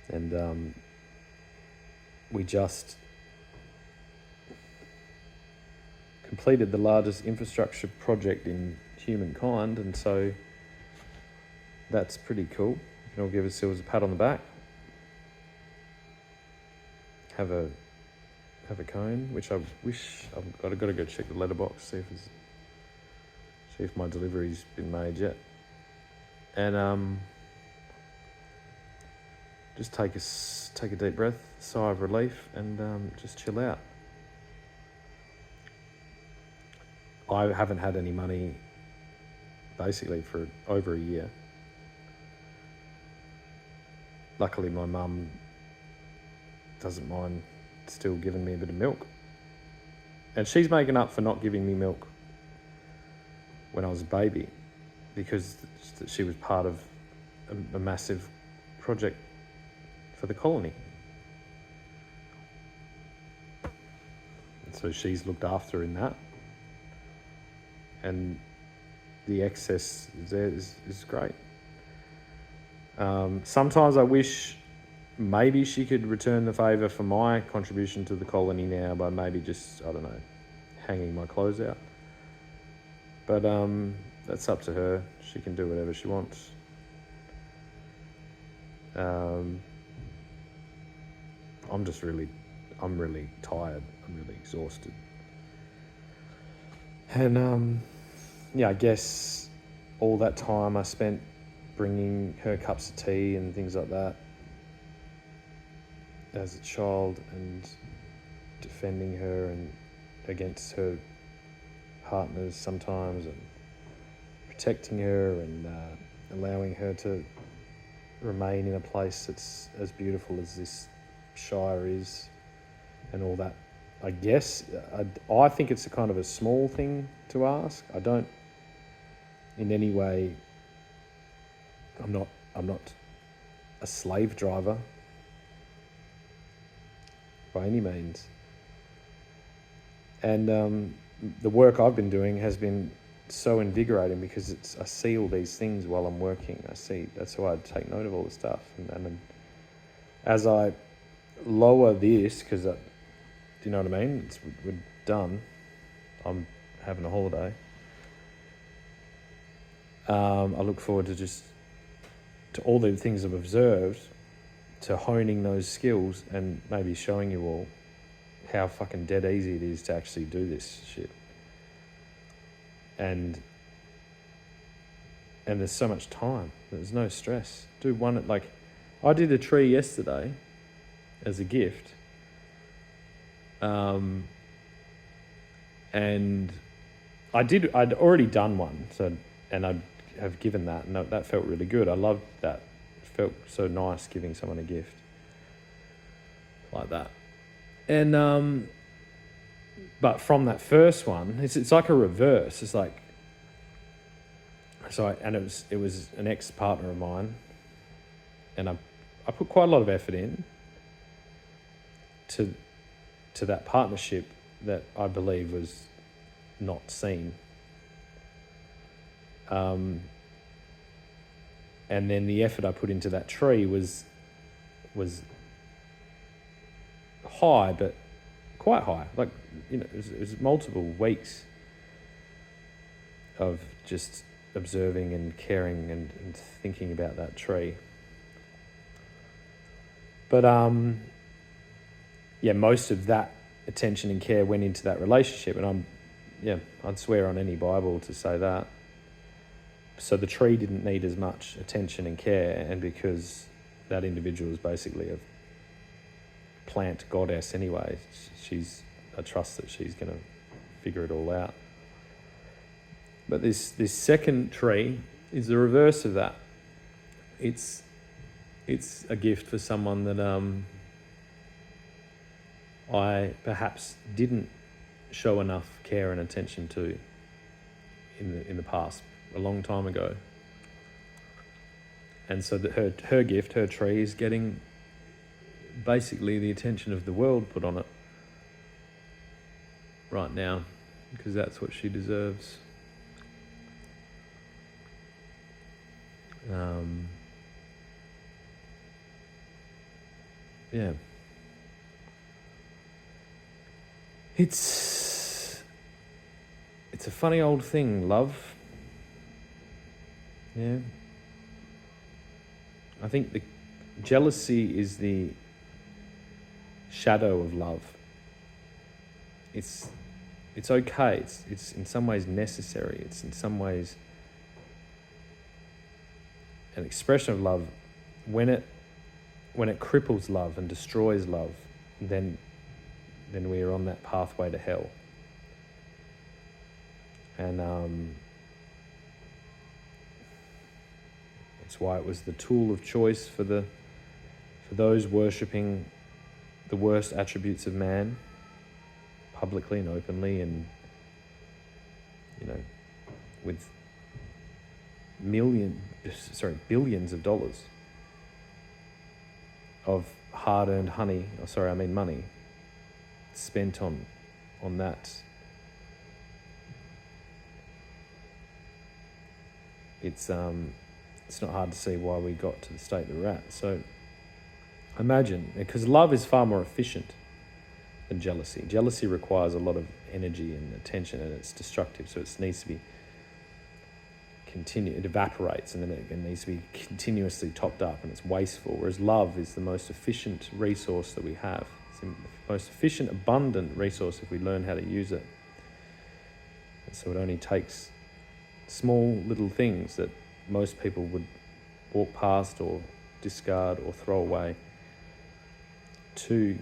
And we just completed the largest infrastructure project in humankind, and so that's pretty cool. We can all give ourselves a pat on the back. Have a cone, which I wish I've got to go check the letterbox, see if my delivery's been made yet, and just take a deep breath, sigh of relief, and just chill out. I haven't had any money basically for over a year. Luckily, my mum doesn't mind still giving me a bit of milk. And she's making up for not giving me milk when I was a baby, because she was part of a massive project for the colony. And so she's looked after in that. And the excess there is great. Sometimes I wish maybe she could return the favour for my contribution to the colony now by maybe just, I don't know, hanging my clothes out. But that's up to her. She can do whatever she wants. I'm really tired. I'm really exhausted. And I guess all that time I spent bringing her cups of tea and things like that as a child, and defending her and against her partners sometimes, and protecting her, and allowing her to remain in a place that's as beautiful as this Shire is, and all that. I guess I think it's a kind of a small thing to ask. I don't in any way, I'm not a slave driver by any means. And the work I've been doing has been so invigorating, because I see all these things while I'm working. That's why I take note of all the stuff. And as I lower this, because do you know what I mean? We're done. I'm having a holiday. I look forward to all the things I've observed, to honing those skills, and maybe showing you all how fucking dead easy it is to actually do this shit. And there's so much time. There's no stress. Do one, like, I did a tree yesterday, as a gift. And I'd already done one, and I'd have given that, and that felt really good. I loved that. It felt so nice giving someone a gift like that. And but from that first one, it's like a reverse. It's like, it was an ex-partner of mine, and I put quite a lot of effort in to that partnership that I believe was not seen. And then the effort I put into that tree was high, but quite high. Like, it was multiple weeks of just observing and caring and thinking about that tree. But most of that attention and care went into that relationship, and I'd swear on any Bible to say that. So the tree didn't need as much attention and care, and because that individual is basically a plant goddess anyway, I trust that she's going to figure it all out. But this second tree is the reverse of that. It's a gift for someone that I perhaps didn't show enough care and attention to in the past, a long time ago. And so that her gift, her tree, is getting basically the attention of the world put on it right now, because that's what she deserves. It's a funny old thing, love. Yeah. I think the jealousy is the shadow of love. It's okay. It's in some ways necessary. It's in some ways an expression of love. When it cripples love and destroys love, then we are on that pathway to hell. And it's why it was the tool of choice for those worshipping the worst attributes of man, publicly and openly, and with billions of dollars of hard-earned money spent on that. It's not hard to see why we got to the state that we're at. So imagine, because love is far more efficient than jealousy. Jealousy requires a lot of energy and attention, and it's destructive, so it needs to be it evaporates, and then it needs to be continuously topped up, and it's wasteful, whereas love is the most efficient resource that we have. It's the most efficient, abundant resource if we learn how to use it. And so it only takes small little things that most people would walk past or discard or throw away to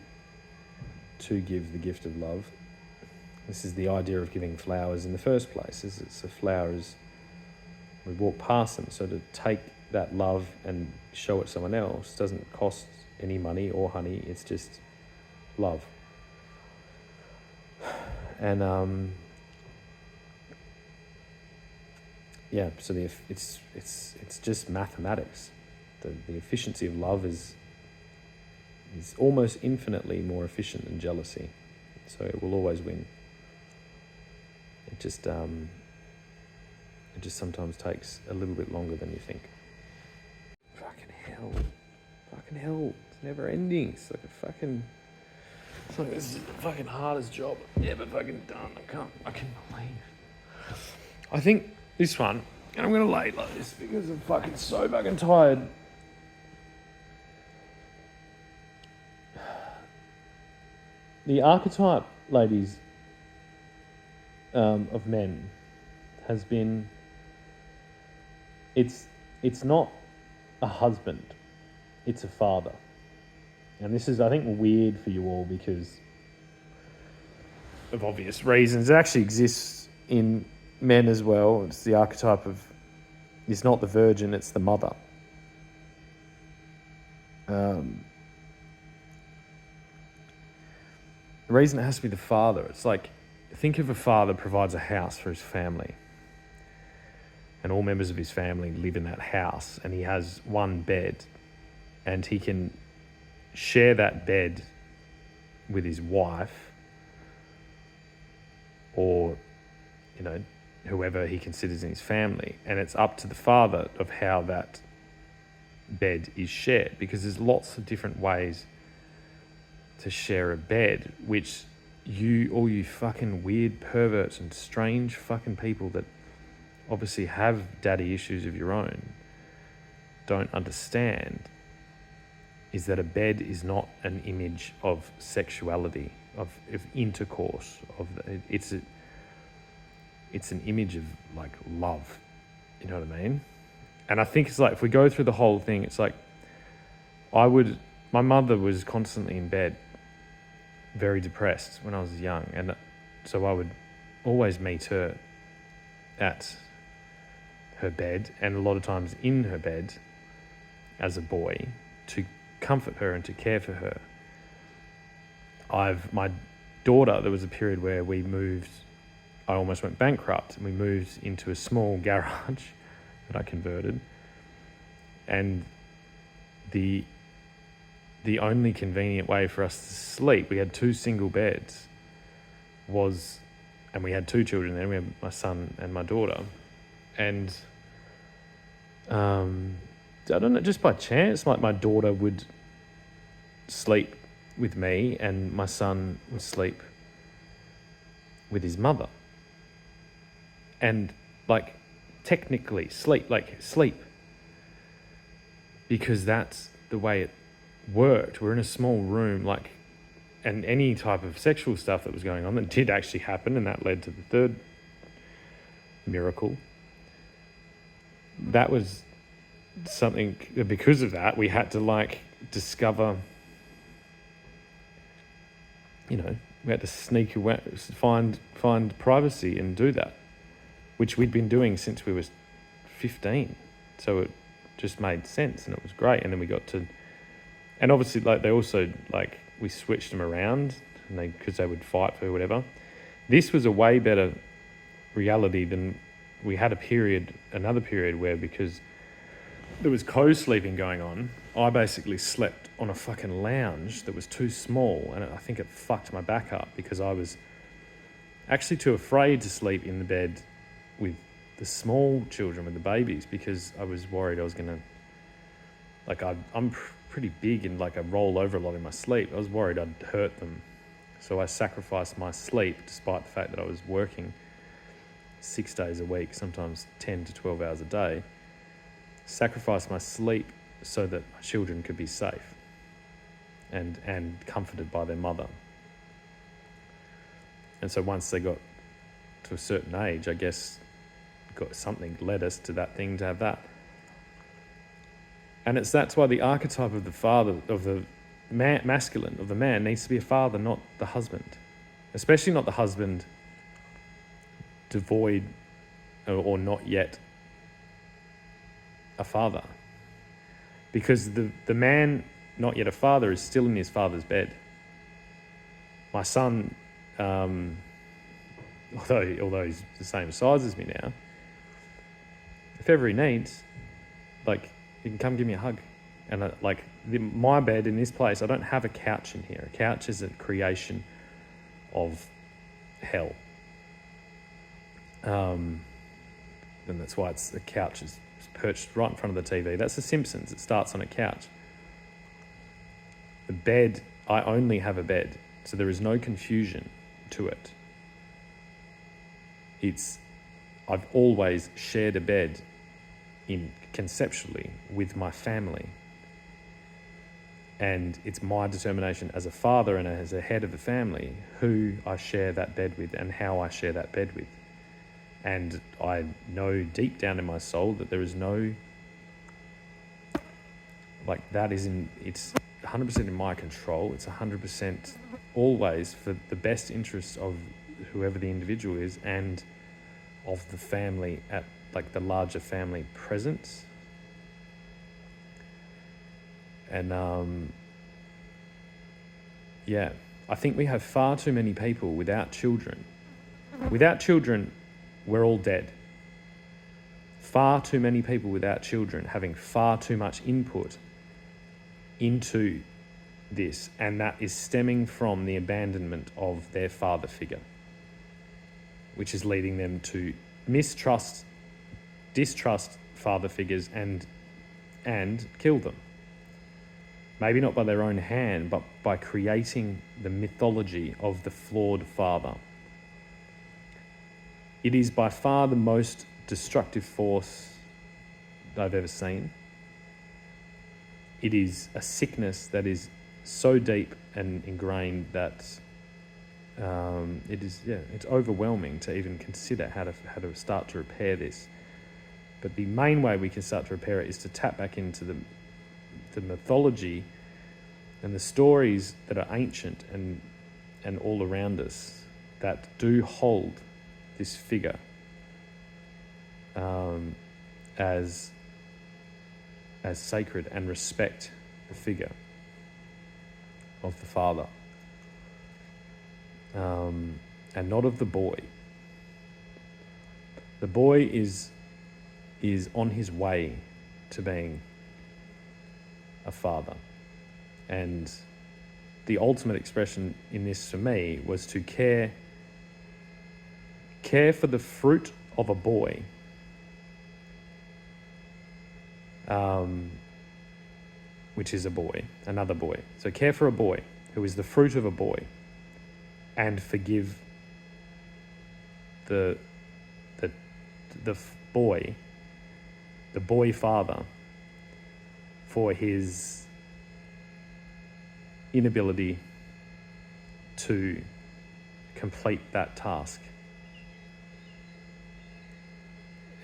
give the gift of love. This is the idea of giving flowers in the first place. It's a flower is we walk past them, so to take that love and show it someone else doesn't cost any money or honey. It's just love. And so it's just mathematics. The efficiency of love is almost infinitely more efficient than jealousy, so it will always win. It just sometimes takes a little bit longer than you think. Fucking hell, it's never ending. It's like this is the fucking hardest job I've ever fucking done. I can't believe. I think this one, and I'm gonna lay it like this because I'm fucking so fucking tired. The archetype, ladies, of men has been, it's not a husband, it's a father. And this is, I think, weird for you all because of obvious reasons. It actually exists in men as well. It's the archetype of, it's not the virgin, it's the mother. The reason it has to be the father, it's like, think of a father provides a house for his family. And all members of his family live in that house, and he has one bed, and he can share that bed with his wife or, whoever he considers in his family. And it's up to the father of how that bed is shared, because there's lots of different ways to share a bed, which all you fucking weird perverts and strange fucking people that obviously have daddy issues of your own don't understand, is that a bed is not an image of sexuality, of intercourse, it's an image of like love, you know what I mean? And I think it's like, if we go through the whole thing, it's like, my mother was constantly in bed, very depressed when I was young. And so I would always meet her at her bed, and a lot of times in her bed as a boy, to comfort her and to care for her. My daughter, there was a period where we moved, I almost went bankrupt, and we moved into a small garage that I converted. And the only convenient way for us to sleep, we had 2 single beds, and we had 2 children then, we had my son and my daughter. And I don't know, just by chance, like my daughter would sleep with me and my son would sleep with his mother. And like technically sleep, because that's the way it worked. We're in a small room, and any type of sexual stuff that was going on that did actually happen, and that led to the third miracle. That was something, because of that, we had to discover, we had to sneak away, find privacy and do that, which we'd been doing since we were 15. So it just made sense and it was great. And then we got to, and obviously they also, we switched them around because they would fight for whatever. This was a way better reality than we had another period where, because there was co-sleeping going on, I basically slept on a fucking lounge that was too small, and I think it fucked my back up because I was actually too afraid to sleep in the bed with the small children, with the babies, because I was worried I was going to, I'm pretty big and I roll over a lot in my sleep. I was worried I'd hurt them. So I sacrificed my sleep, despite the fact that I was working 6 days a week, sometimes 10 to 12 hours a day, sacrificed my sleep so that my children could be safe and comforted by their mother. And so once they got to a certain age, I guess something led us to that thing, to have that. And that's why the archetype of the father, of the masculine, of the man, needs to be a father, not the husband. Especially not the husband devoid or not yet a father. Because the man, not yet a father, is still in his father's bed. My son, although he's the same size as me now, if ever he needs, he can come give me a hug. And my bed in this place, I don't have a couch in here. A couch is a creation of hell. And that's why the couch is perched right in front of the TV. That's The Simpsons. It starts on a couch. The bed, I only have a bed, so there is no confusion to it. I've always shared a bed conceptually with my family. And it's my determination as a father and as a head of the family who I share that bed with and how I share that bed with. And I know deep down in my soul that there is no, it's 100% 100% in my control. It's 100% always for the best interests of whoever the individual is and of the family at like the larger family presence. And I think we have far too many people without children. Without children, we're all dead. Far too many people without children having far too much input into this, and that is stemming from the abandonment of their father figure, which is leading them to distrust father figures and kill them. Maybe not by their own hand, but by creating the mythology of the flawed father. It is by far the most destructive force I've ever seen. It is a sickness that is so deep and ingrained that it's overwhelming to even consider how to start to repair this. But the main way we can start to repair it is to tap back into the mythology and the stories that are ancient and all around us that do hold this figure as sacred, and respect the figure of the father, and not of the boy. The boy is on his way to being a father, and the ultimate expression in this for me was to care for the fruit of a boy, which is a boy, another boy. So care for a boy who is the fruit of a boy, and forgive the boy father for his inability to complete that task.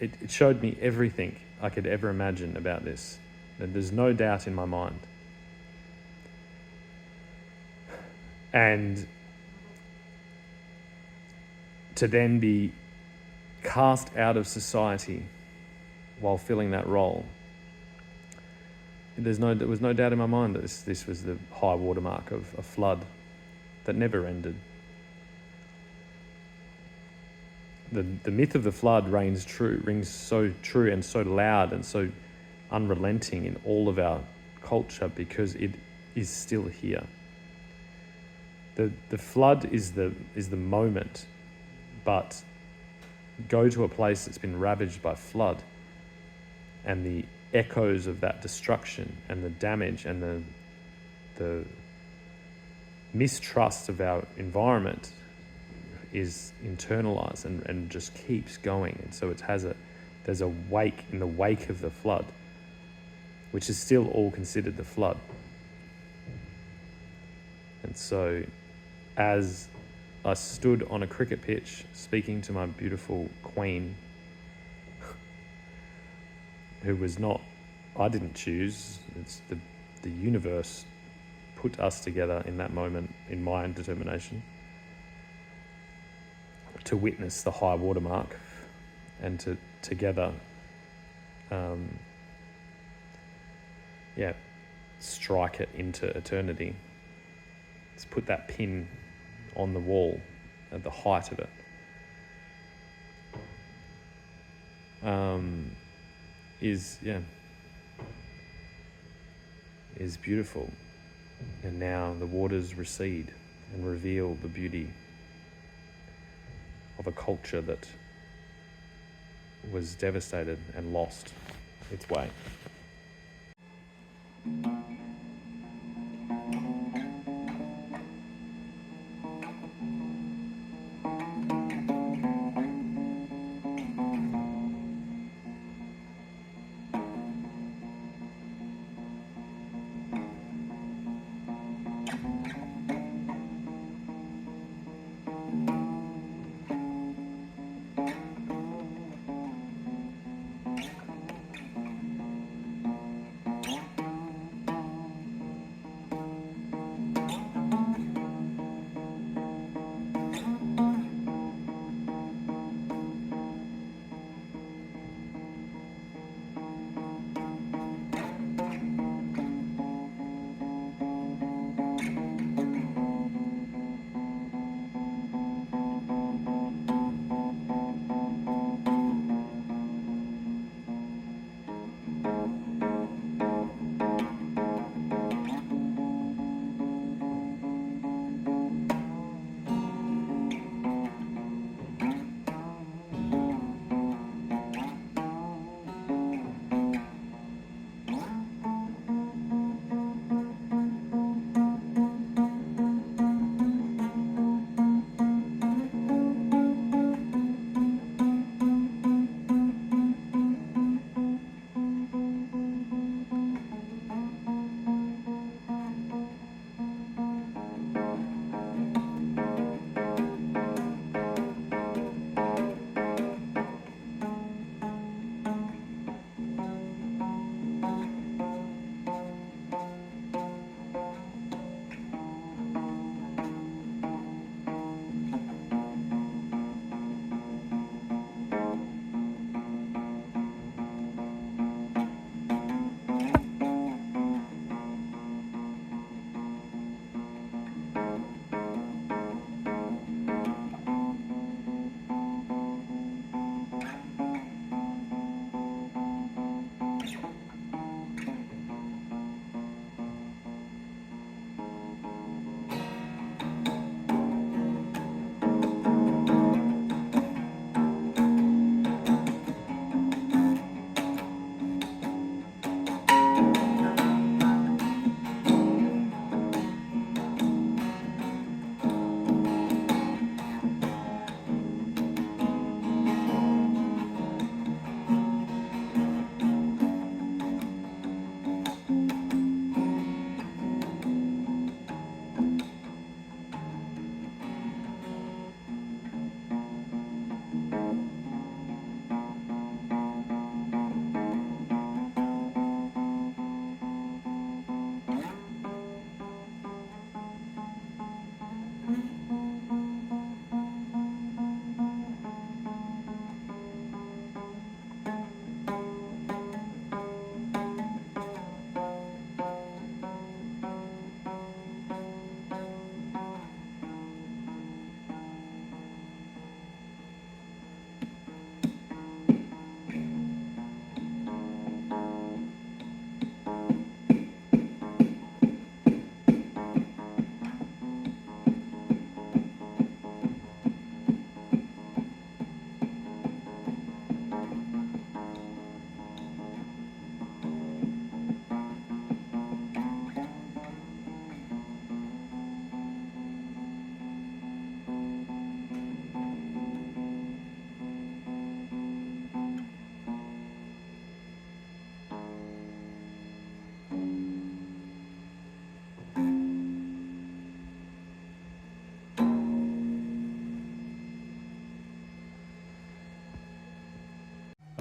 It showed me everything I could ever imagine about this. And there's no doubt in my mind. And to then be cast out of society while filling that role, there was no doubt in my mind that this was the high watermark of a flood that never ended. The myth of the flood rings so true and so loud and so unrelenting in all of our culture, because it is still here. The flood is the moment, but go to a place that's been ravaged by flood, and the echoes of that destruction and the damage and the mistrust of our environment is internalized and just keeps going. And so there's a wake in the wake of the flood, which is still all considered the flood. And so as I stood on a cricket pitch speaking to my beautiful queen, who was not, I didn't choose, it's the universe put us together in that moment, in my determination, to witness the high watermark and to together strike it into eternity. Let's put that pin on the wall at the height of it. Is beautiful. And now the waters recede and reveal the beauty of a culture that was devastated and lost its way.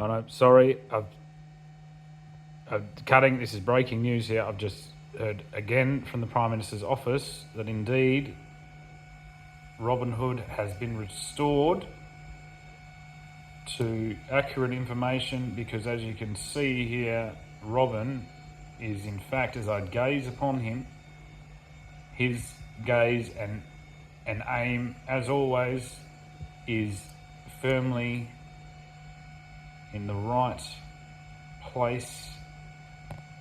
Oh no, sorry, I'm cutting. This is breaking news here. I've just heard again from the Prime Minister's office that indeed Robin Hood has been restored to accurate information, because as you can see here, Robin is in fact, as I gaze upon him, his gaze and aim, as always, is firmly in the right place.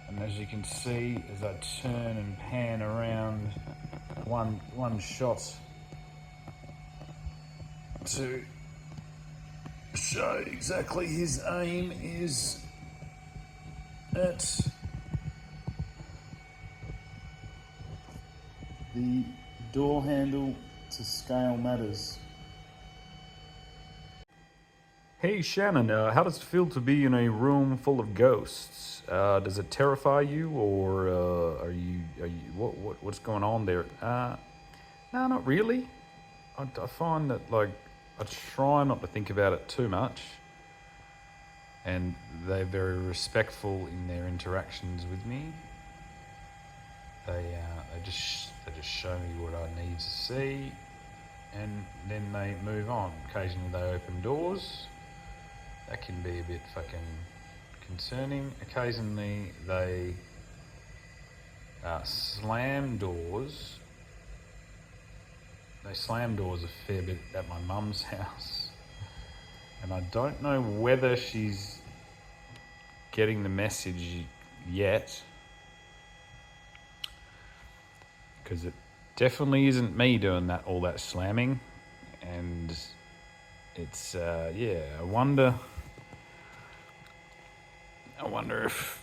And as you can see, as I turn and pan around, one shot to show exactly his aim is at the door handle to scale matters. Hey Shannon, how does it feel to be in a room full of ghosts? Does it terrify you, or are you what's going on there? No, not really. I find that, like, I try not to think about it too much, and they're very respectful in their interactions with me. They just show me what I need to see, and then they move on. Occasionally they open doors. That can be a bit fucking concerning. Occasionally they slam doors. They slam doors a fair bit at my mum's house. And I don't know whether she's getting the message yet, because it definitely isn't me doing all that slamming. And it's, yeah, I wonder if,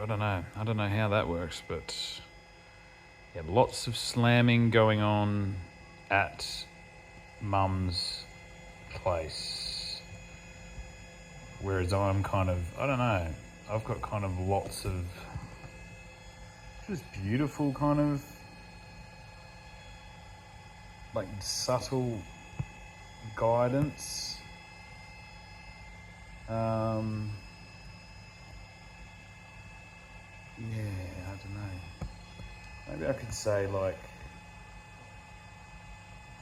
I don't know how that works, but yeah, lots of slamming going on at Mum's place. Whereas I'm kind of, I don't know, I've got kind of lots of just beautiful kind of, like, subtle guidance. Yeah, I don't know. Maybe I could say, like,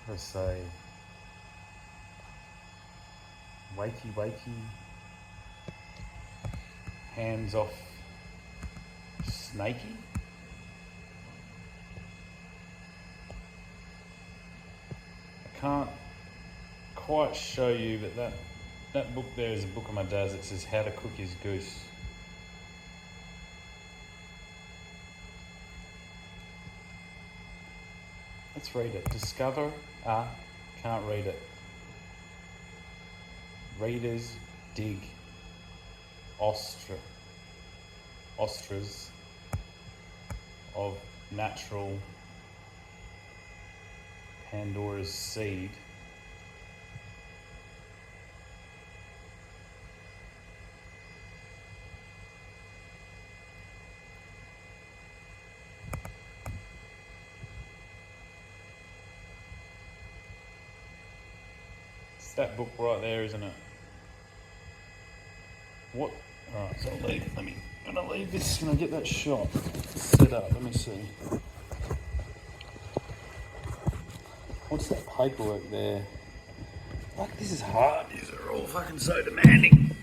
let's say, wakey wakey, hands off snaky. I can't quite show you, but that book there is a book of my dad's that says How to Cook His Goose. Let's read it. Discover, can't read it. Readers dig ostras of natural Pandora's seed. It's that book right there, isn't it? What? Alright, so I'm gonna leave this. Can I get that shot set up? Let me see. What's that paperwork there? Fuck, this is hard. These are all fucking so demanding.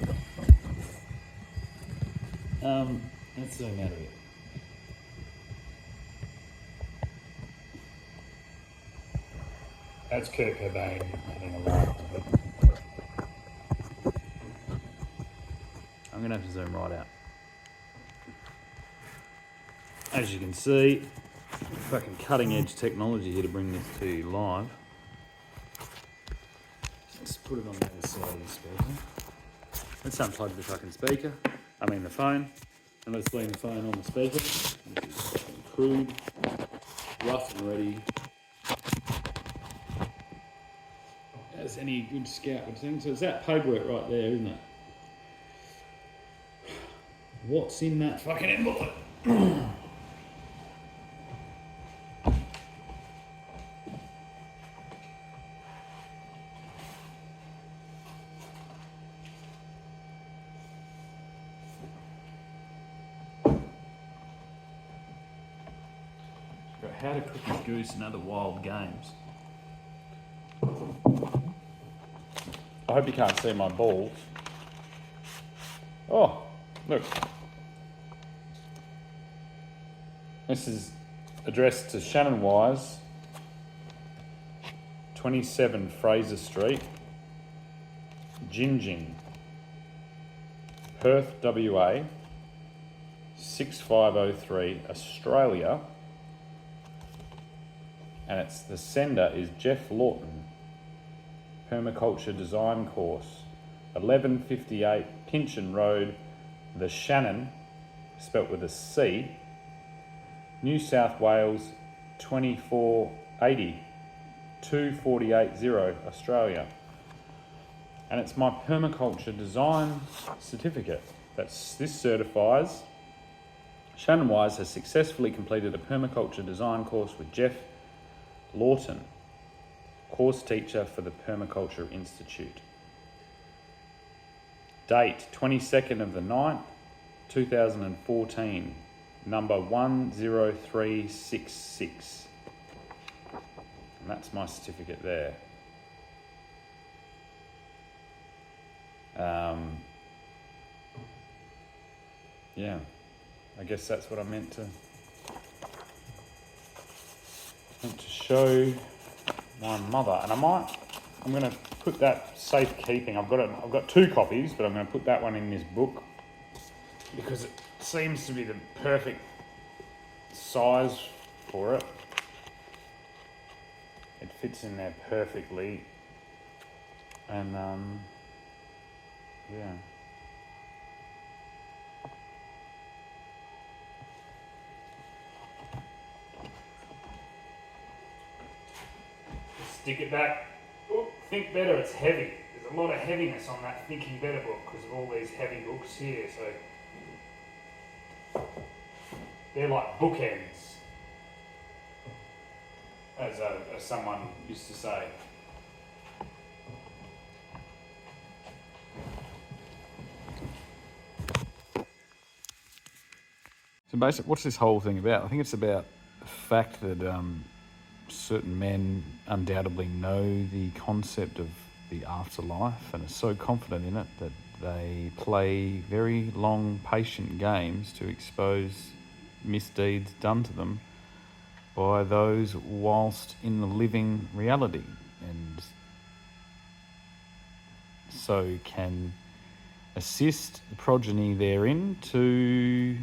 Let's zoom out of it. That's Kurt Cobain having a laugh. I'm gonna have to zoom right out. As you can see, fucking cutting edge technology here to bring this to you live. Let's put it on the other side of the speaker. Let's unplug the fucking speaker. The phone. And let's lean the phone on the speaker. This is fucking crude, rough and ready. As any good scout would think. So it's that paperwork right there, isn't it? What's in that fucking envelope? How to cook his goose and other wild games. I hope you can't see my balls. Oh, look. This is addressed to Shannon Wise, 27 Fraser Street, Gingin, Perth, WA, 6503, Australia. And it's the sender is Jeff Lawton, Permaculture Design Course, 1158 Pinchin Road, The Shannon, spelt with a C, New South Wales, 2480, 2480, Australia. And it's my permaculture design certificate. This certifies Shannon Wise has successfully completed a permaculture design course with Jeff Lawton, course teacher for the Permaculture Institute. Date 22nd of the 9th, 2014, number 10366. And that's my certificate there. Yeah, I guess that's what I meant to show my mother. And I'm going to put that safekeeping. I've got 2 copies, but I'm going to put that one in this book because it seems to be the perfect size for it. It fits in there perfectly, and yeah. Stick it back. Ooh, Think Better, it's heavy. There's a lot of heaviness on that Thinking Better book because of all these heavy books here, so they're like bookends, as someone used to say. So basically, what's this whole thing about? I think it's about the fact that certain men undoubtedly know the concept of the afterlife and are so confident in it that they play very long, patient games to expose misdeeds done to them by those whilst in the living reality, and so can assist the progeny therein to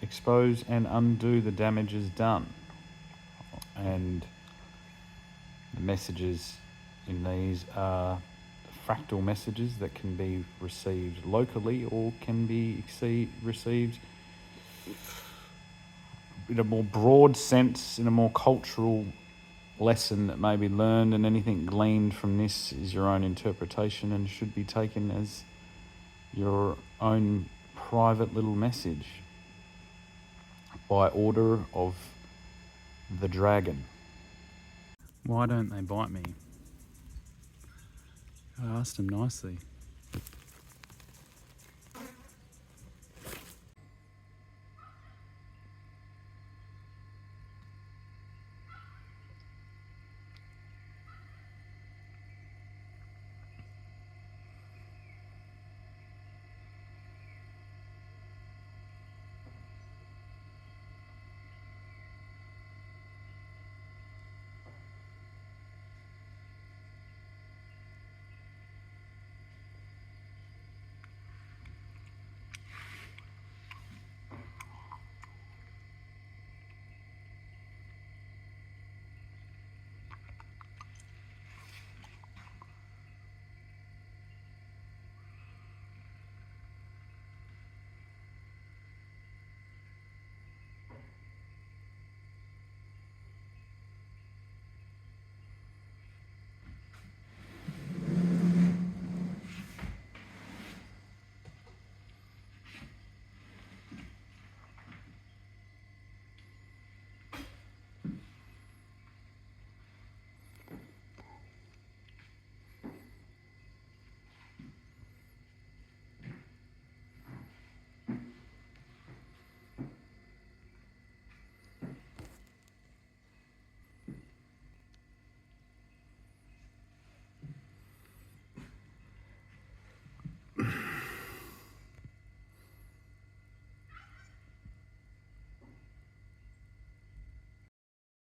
expose and undo the damages done. And the messages in these are fractal messages that can be received locally or can be received in a more broad sense, in a more cultural lesson that may be learned, and anything gleaned from this is your own interpretation and should be taken as your own private little message by order of the dragon. Why don't they bite me? I asked him nicely.